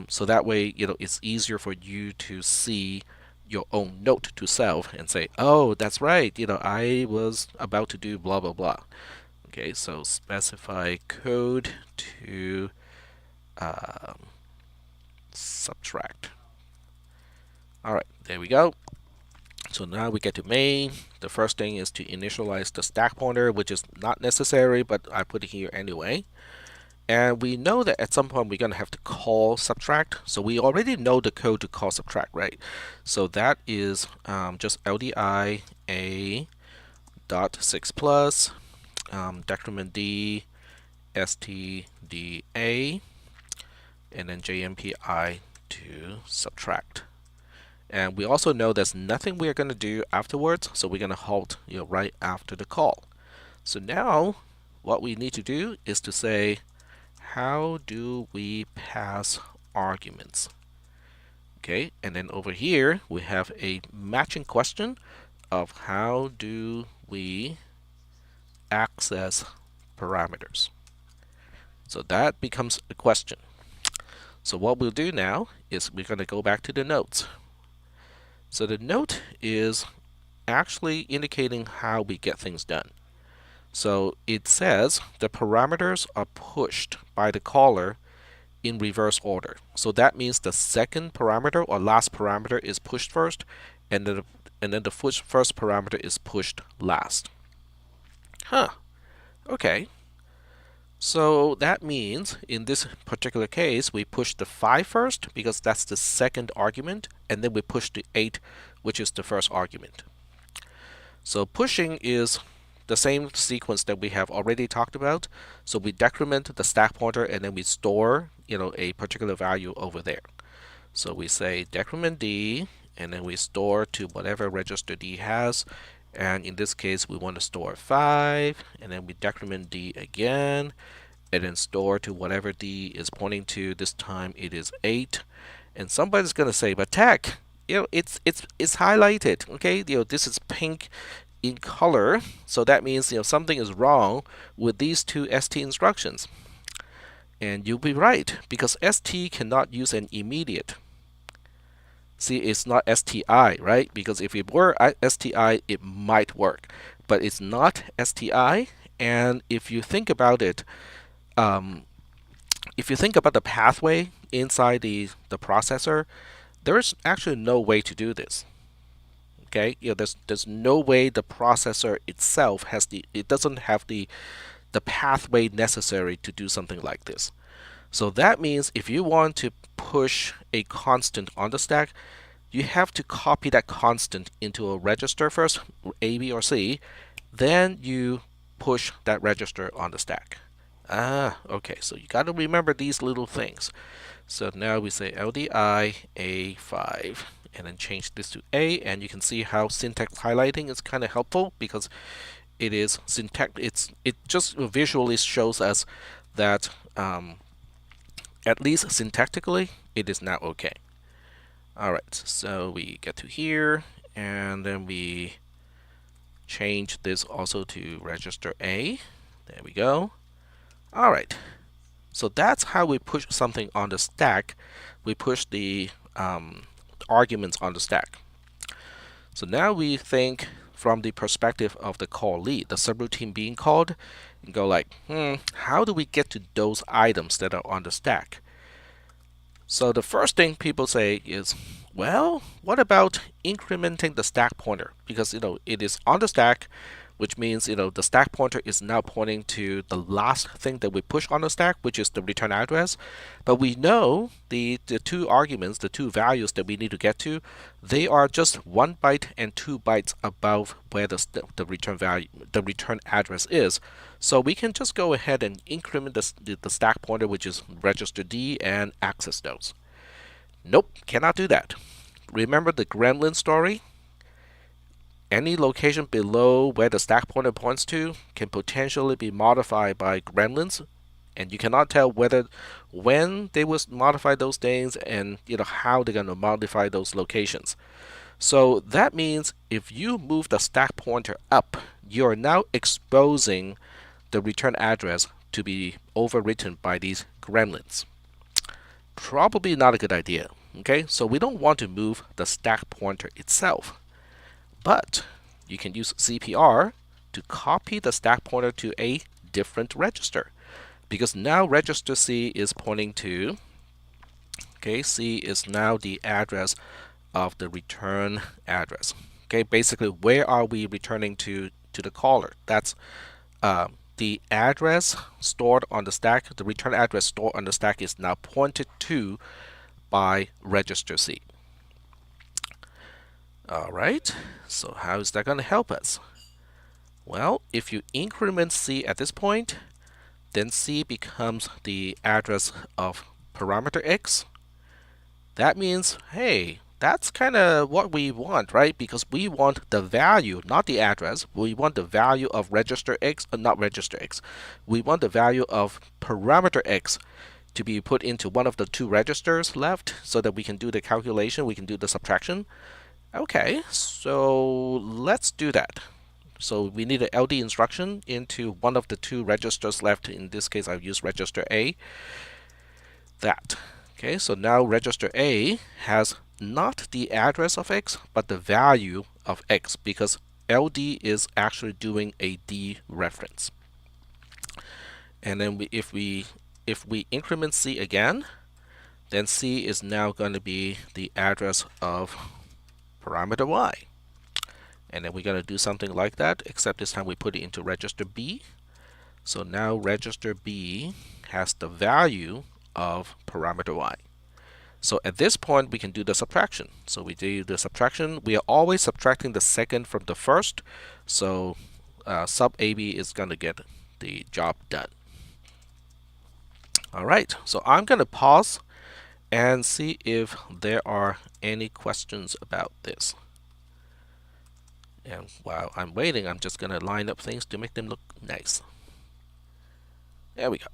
So that way, it's easier for you to see your own note to self and say, oh, that's right, I was about to do blah, blah, blah. Okay, so specify code to subtract. All right, there we go. So now we get to main. The first thing is to initialize the stack pointer, which is not necessary, but I put it here anyway. And we know that at some point we're going to have to call subtract. So we already know the code to call subtract, right? So that is just LDI a dot 6 plus decrement D stda and then jmpi to subtract. And we also know there's nothing we're going to do afterwards, so we're going to halt right after the call. So now what we need to do is to say, how do we pass arguments? Okay, and then over here we have a matching question of how do we access parameters. So that becomes a question. So what we'll do now is we're going to go back to the notes. So the note is actually indicating how we get things done. So it says the parameters are pushed by the caller in reverse order. So that means the second parameter or last parameter is pushed first, and then the first parameter is pushed last. Okay. So that means in this particular case, we push the 5 first because that's the second argument, and then we push the 8, which is the first argument. So pushing is the same sequence that we have already talked about. So we decrement the stack pointer and then we store, a particular value over there. So we say decrement D and then we store to whatever register D has. And in this case, we want to store 5, and then we decrement D again, and then store to whatever D is pointing to. This time it is 8. And somebody's going to say, but Tech, it's highlighted. Okay, this is pink in color, so that means something is wrong with these two ST instructions. And you'll be right, because ST cannot use an immediate. See, it's not STI, right? Because if it were STI, it might work. But it's not STI, and if you think about it, if you think about the pathway inside the processor, there is actually no way to do this. Okay, there's no way the processor itself doesn't have the pathway necessary to do something like this. So that means if you want to push a constant on the stack, you have to copy that constant into a register first, A, B, or C, then you push that register on the stack. Okay, so you got to remember these little things. So now we say LDI A5 and then change this to A, and you can see how syntax highlighting is kind of helpful because it is syntax. It just visually shows us that at least syntactically it is now okay. All right, so we get to here, and then we change this also to register A. There we go. All right, so that's how we push something on the stack. We push the arguments on the stack. So now we think from the perspective of the callee, the subroutine being called, and go like, how do we get to those items that are on the stack? So the first thing people say is, well, what about incrementing the stack pointer? Because it is on the stack, which means the stack pointer is now pointing to the last thing that we push on the stack, which is the return address. But we know the two arguments, the two values that we need to get to, they are just 1 byte and 2 bytes above where the return value, the return address is. So we can just go ahead and increment the stack pointer, which is register D, and access those. Nope, cannot do that. Remember the gremlin story? Any location below where the stack pointer points to can potentially be modified by gremlins, and you cannot tell when they will modify those things and how they're going to modify those locations. So that means if you move the stack pointer up, you're now exposing the return address to be overwritten by these gremlins. Probably not a good idea. Okay, so we don't want to move the stack pointer itself, but you can use CPR to copy the stack pointer to a different register, because now register C is pointing to, okay, C is now the address of the return address. Okay, basically where are we returning to the caller? That's the address stored on the stack, the return address stored on the stack is now pointed to by register C. All right, so how is that going to help us? Well, if you increment C at this point, then C becomes the address of parameter X. That means, hey, that's kind of what we want, right? Because we want the value, not the address. We want the value of register X, not register X. We want the value of parameter X to be put into one of the two registers left so that we can do the calculation, we can do the subtraction. Okay, so let's do that. So we need an LD instruction into one of the two registers left. In this case, I'll use register A. That. Okay, so now register A has not the address of X, but the value of X, because LD is actually doing a D reference. And then if we increment C again, then C is now going to be the address of parameter Y. And then we're going to do something like that, except this time we put it into register B. So now register B has the value of parameter Y. So at this point we can do the subtraction. So we do the subtraction. We are always subtracting the second from the first. So sub AB is going to get the job done. All right, so I'm going to pause and see if there are any questions about this. And while I'm waiting, I'm just going to line up things to make them look nice. There we go.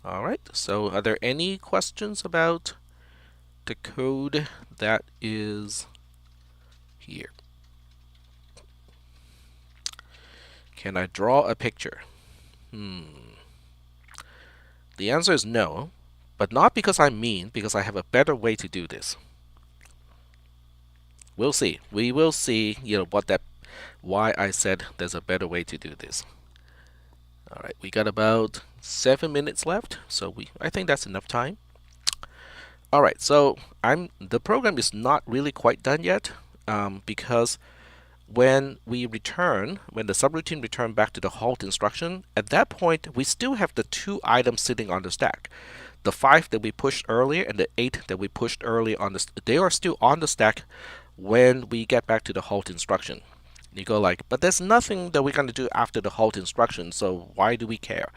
All right, so are there any questions about the code that is here? Can I draw a picture? The answer is no, but not because I'm mean, because I have a better way to do this. We'll see. We will see, why I said there's a better way to do this. All right, we got about 7 minutes left, so I think that's enough time. All right, so the program is not really quite done yet, because when the subroutine return back to the halt instruction, at that point we still have the two items sitting on the stack. The 5 that we pushed earlier and the 8 that we pushed earlier they are still on the stack when we get back to the halt instruction. You go like, but there's nothing that we're going to do after the halt instruction, so why do we care?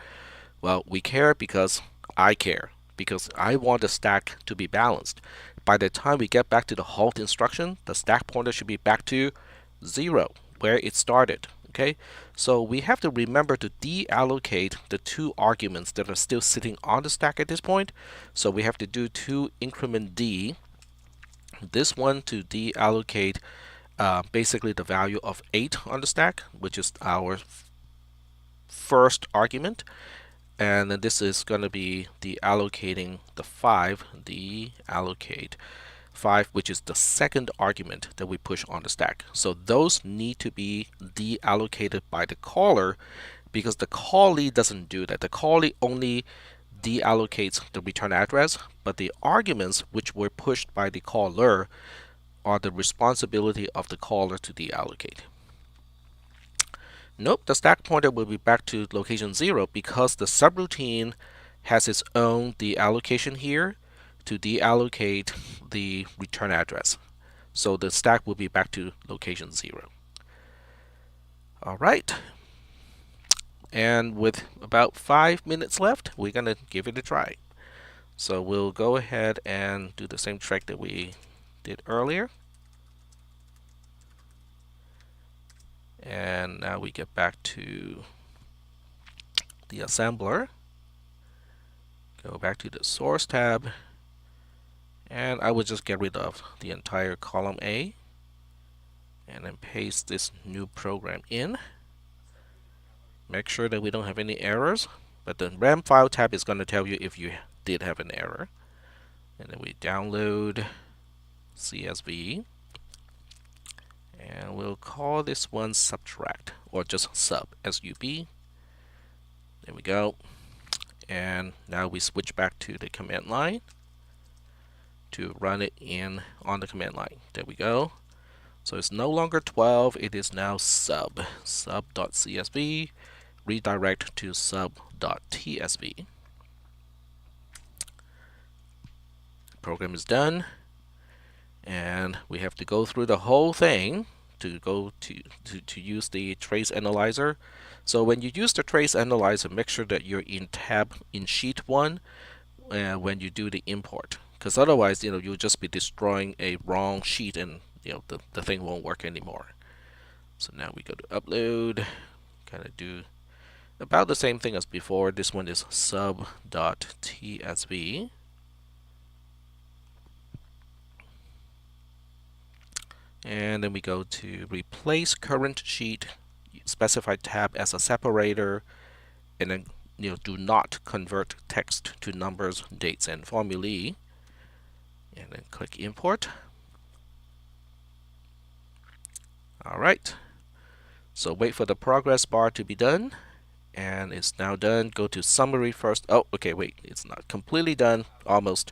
Well, we care because I care, because I want the stack to be balanced. By the time we get back to the halt instruction, the stack pointer should be back to 0, where it started. Okay, so we have to remember to deallocate the two arguments that are still sitting on the stack at this point. So we have to do to increment d, this one to deallocate basically the value of 8 on the stack, which is our first argument. And then this is going to be deallocating the 5, deallocate 5, which is the second argument that we push on the stack. So those need to be deallocated by the caller, because the callee doesn't do that. The callee only deallocates the return address, but the arguments which were pushed by the caller are the responsibility of the caller to deallocate. Nope, the stack pointer will be back to location 0 because the subroutine has its own deallocation here to deallocate the return address. So the stack will be back to location 0. All right. And with about 5 minutes left, we're going to give it a try. So we'll go ahead and do the same trick that we did earlier. And now we get back to the assembler. Go back to the source tab. And I would just get rid of the entire column A. And then paste this new program in. Make sure that we don't have any errors. But the RAM file tab is going to tell you if you did have an error. And then we download CSV. And we'll call this one subtract, or just sub, S-U-B. There we go. And now we switch back to the command line to run it in on the command line. There we go. So it's no longer 12, it is now sub.csv, redirect to sub.tsv. Program is done, and we have to go through the whole thing to go to use the trace analyzer. So when you use the trace analyzer, make sure that you're in tab in sheet 1 when you do the import, because otherwise you'll just be destroying a wrong sheet and the thing won't work anymore. So now we go to upload, kind of do about the same thing as before. This one is sub.tsv. And then we go to replace current sheet, specify tab as a separator, and then do not convert text to numbers, dates, and formulae. And then click import. All right. So wait for the progress bar to be done, and it's now done. Go to summary first. Oh, okay, wait, it's not completely done, almost.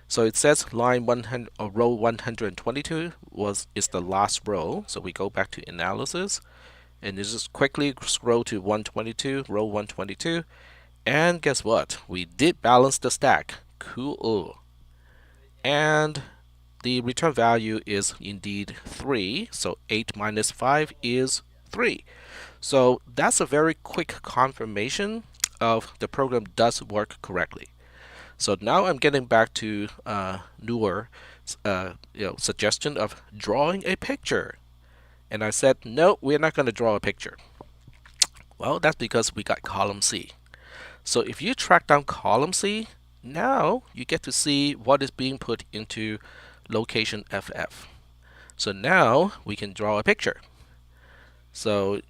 So it says line 100 or row 122 is the last row. So we go back to analysis, and just quickly scroll to 122, row 122, and guess what? We did balance the stack. Cool. And the return value is indeed 3. So 8 minus 5 is 3. So that's a very quick confirmation of the program does work correctly. So now I'm getting back to newer suggestion of drawing a picture. And I said, no, we're not going to draw a picture. Well, that's because we got column C. So if you track down column C, now you get to see what is being put into location FF. So now we can draw a picture. So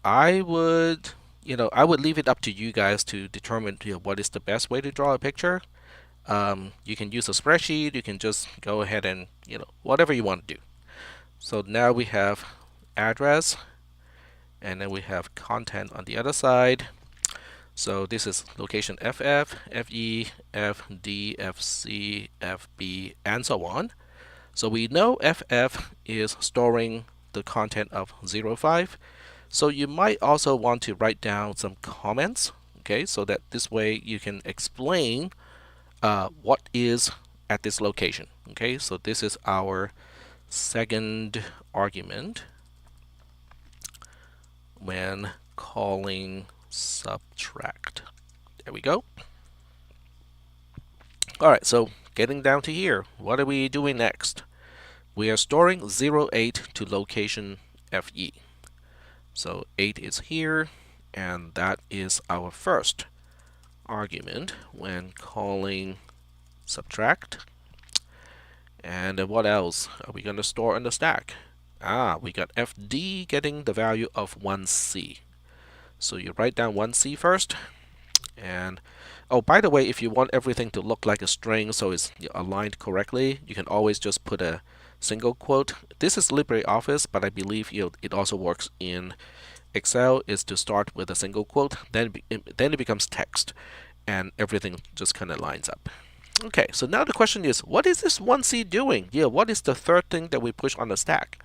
I would leave it up to you guys to determine what is the best way to draw a picture. You can use a spreadsheet. You can just go ahead and whatever you want to do. So now we have address, and then we have content on the other side. So this is location FF, FE, FD, FC, FB, and so on. So we know FF is storing the content of 05. So you might also want to write down some comments, okay, so that this way you can explain what is at this location. Okay, so this is our second argument. when calling subtract. There we go. All right, so getting down to here, what are we doing next? We are storing 08 to location FE. So 8 is here, and that is our first argument when calling subtract. And what else are we going to store in the stack? We got FD getting the value of 1C. So you write down 1C first. And oh, by the way, if you want everything to look like a string so it's aligned correctly, you can always just put a single quote. This is LibreOffice, but I believe it also works in Excel, is to start with a single quote, then it becomes text, and everything just kind of lines up. Okay, so now the question is, what is this 1C doing? Yeah, what is the third thing that we push on the stack?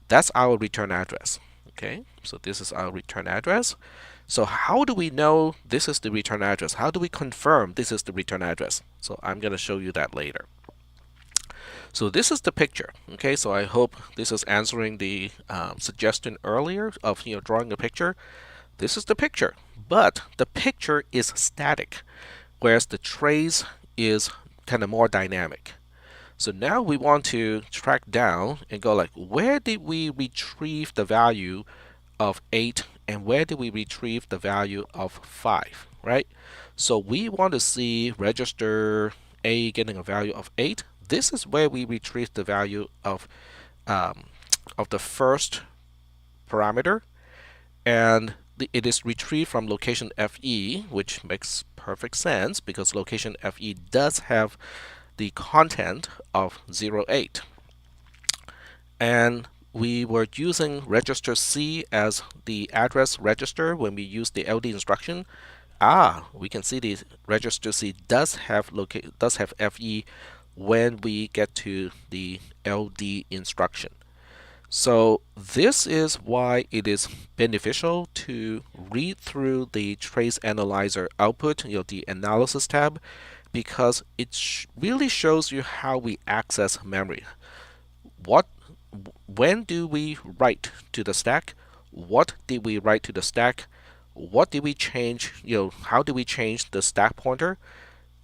That's our return address. Okay, so this is our return address. So how do we know this is the return address? How do we confirm this is the return address? So I'm going to show you that later. So this is the picture. Okay, so I hope this is answering the suggestion earlier of drawing a picture. This is the picture, but the picture is static, whereas the trace is kind of more dynamic. So now we want to track down and go like, where did we retrieve the value of 8 and where did we retrieve the value of 5, right? So we want to see register A getting a value of 8. This is where we retrieve the value of the first parameter, and it is retrieved from location FE, which makes perfect sense because location FE does have the content of 08. And we were using register C as the address register when we used the LD instruction. We can see the register C does have FE when we get to the LD instruction. So this is why it is beneficial to read through the trace analyzer output, the analysis tab, because it really shows you how we access memory. When do we write to the stack? What did we write to the stack? What did we change? How do we change the stack pointer?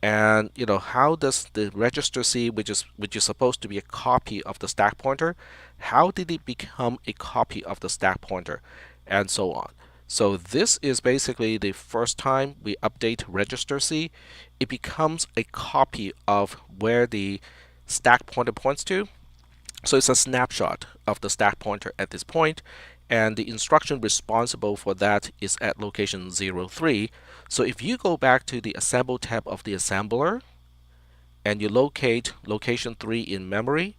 And how does the register C, which is supposed to be a copy of the stack pointer, how did it become a copy of the stack pointer, and so on. So this is basically the first time we update register C. It becomes a copy of where the stack pointer points to. So it's a snapshot of the stack pointer at this point, and the instruction responsible for that is at location 03. So if you go back to the assemble tab of the assembler and you locate location 3 in memory,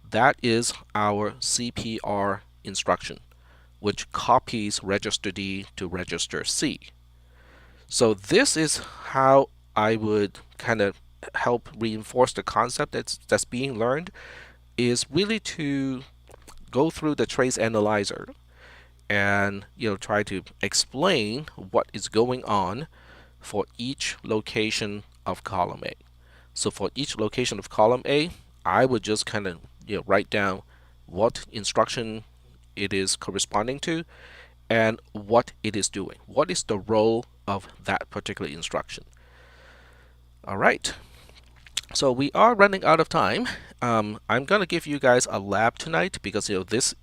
that is our CPR instruction, which copies register D to register C. So this is how I would kind of help reinforce the concept that's being learned, is really to go through the trace analyzer and try to explain what is going on for each location of column A. So for each location of column A, I would just kind of write down what instruction it is corresponding to and what it is doing. What is the role of that particular instruction? All right. So we are running out of time. I'm going to give you guys a lab tonight because there's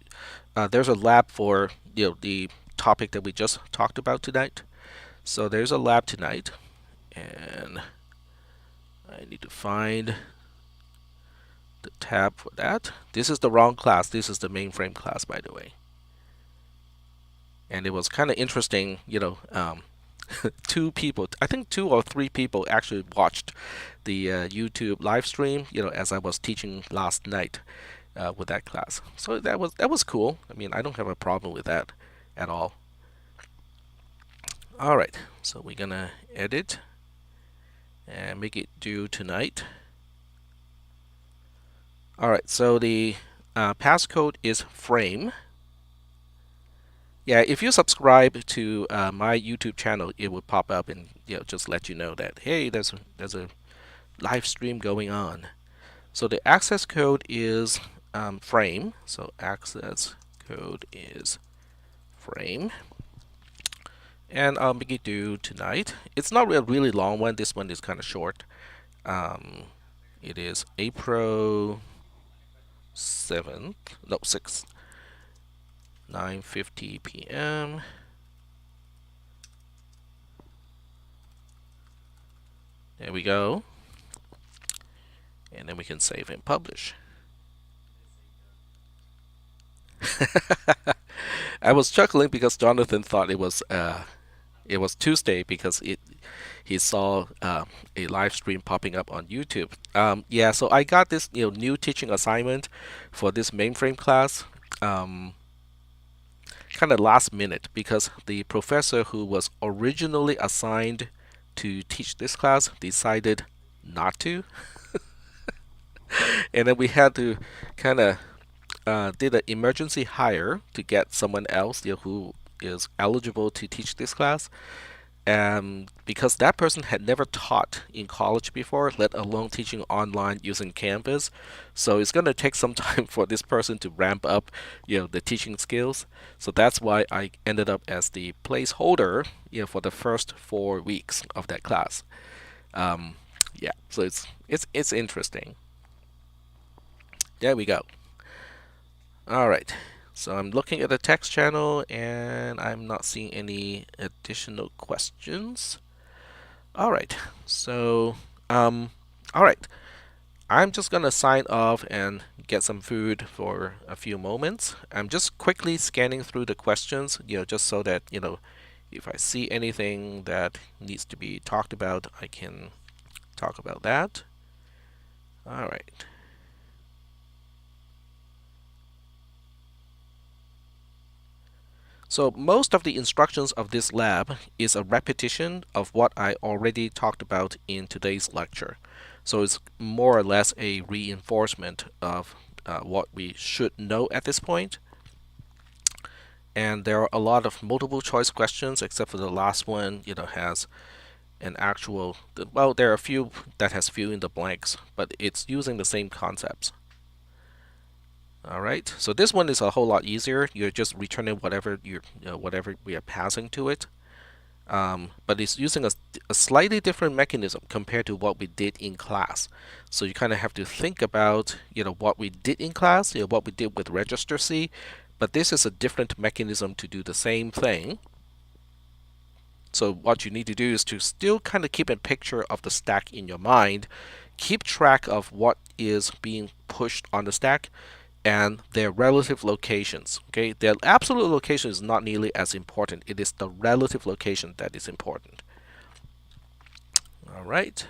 a lab for the topic that we just talked about tonight. So there's a lab tonight, and I need to find the tab for that. This is the wrong class. This is the mainframe class, by the way. And it was kind of interesting, two people, I think 2 or 3 people actually watched the YouTube live stream, as I was teaching last night with that class. So that was cool. I mean, I don't have a problem with that at all. All right, so we're gonna edit and make it due tonight. All right, so the passcode is frame. Yeah, if you subscribe to my YouTube channel, it will pop up and just let you know that, hey, there's a live stream going on. So the access code is frame. So access code is frame. And I'll make it due tonight. It's not a really long one. This one is kind of short. It is April 7th, no, 6th, 9:50 p.m. There we go. And then we can save and publish. I was chuckling because Jonathan thought it was Tuesday because he saw a live stream popping up on YouTube. Yeah, so I got this new teaching assignment for this mainframe class, kind of last minute because the professor who was originally assigned to teach this class decided not to, and then we had to kind of did an emergency hire to get someone else who is eligible to teach this class. And because that person had never taught in college before, let alone teaching online using Canvas, so it's going to take some time for this person to ramp up, the teaching skills. So that's why I ended up as the placeholder, for the first 4 weeks of that class. Yeah, so it's interesting. There we go. All right. So I'm looking at the text channel and I'm not seeing any additional questions. All right. So, all right. I'm just gonna sign off and get some food for a few moments. I'm just quickly scanning through the questions, just so that, if I see anything that needs to be talked about, I can talk about that. All right. So most of the instructions of this lab is a repetition of what I already talked about in today's lecture. So it's more or less a reinforcement of what we should know at this point. And there are a lot of multiple choice questions, except for the last one, has an actual, well, there are a few that has fill in the blanks, but it's using the same concepts. All right, so this one is a whole lot easier. You're just returning whatever whatever we are passing to it, but it's using a slightly different mechanism compared to what we did in class. So you kind of have to think about what we did in class, what we did with register C, but this is a different mechanism to do the same thing. So what you need to do is to still kind of keep a picture of the stack in your mind, keep track of what is being pushed on the stack, and their relative locations. Okay, their absolute location is not nearly as important. It is the relative location that is important. All right,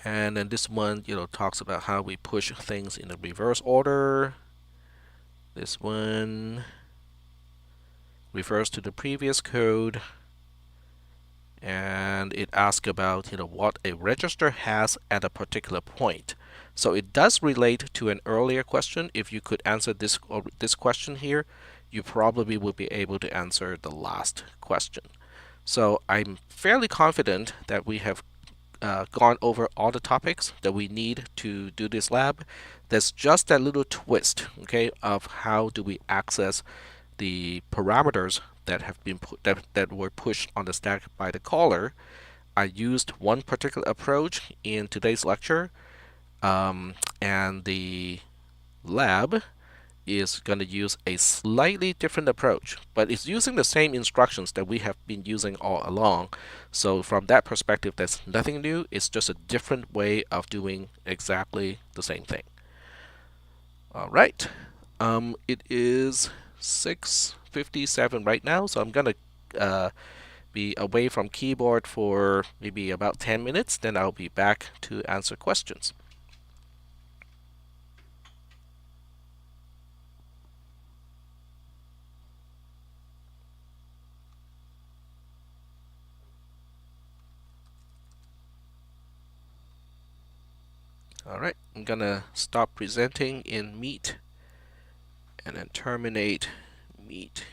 and then this one, talks about how we push things in the reverse order. This one refers to the previous code, and it asks about what a register has at a particular point. So it does relate to an earlier question. If you could answer this question here, you probably would be able to answer the last question. So I'm fairly confident that we have gone over all the topics that we need to do this lab. There's just that little twist, okay, of how do we access the parameters that have been that were pushed on the stack by the caller. I used one particular approach in today's lecture, and the lab is going to use a slightly different approach, but it's using the same instructions that we have been using all along. So from that perspective, there's nothing new. It's just a different way of doing exactly the same thing. All right. It is 6:57 right now, so I'm gonna be away from keyboard for maybe about 10 minutes. Then I'll be back to answer questions. All right, I'm gonna stop presenting in Meet and then terminate Meet.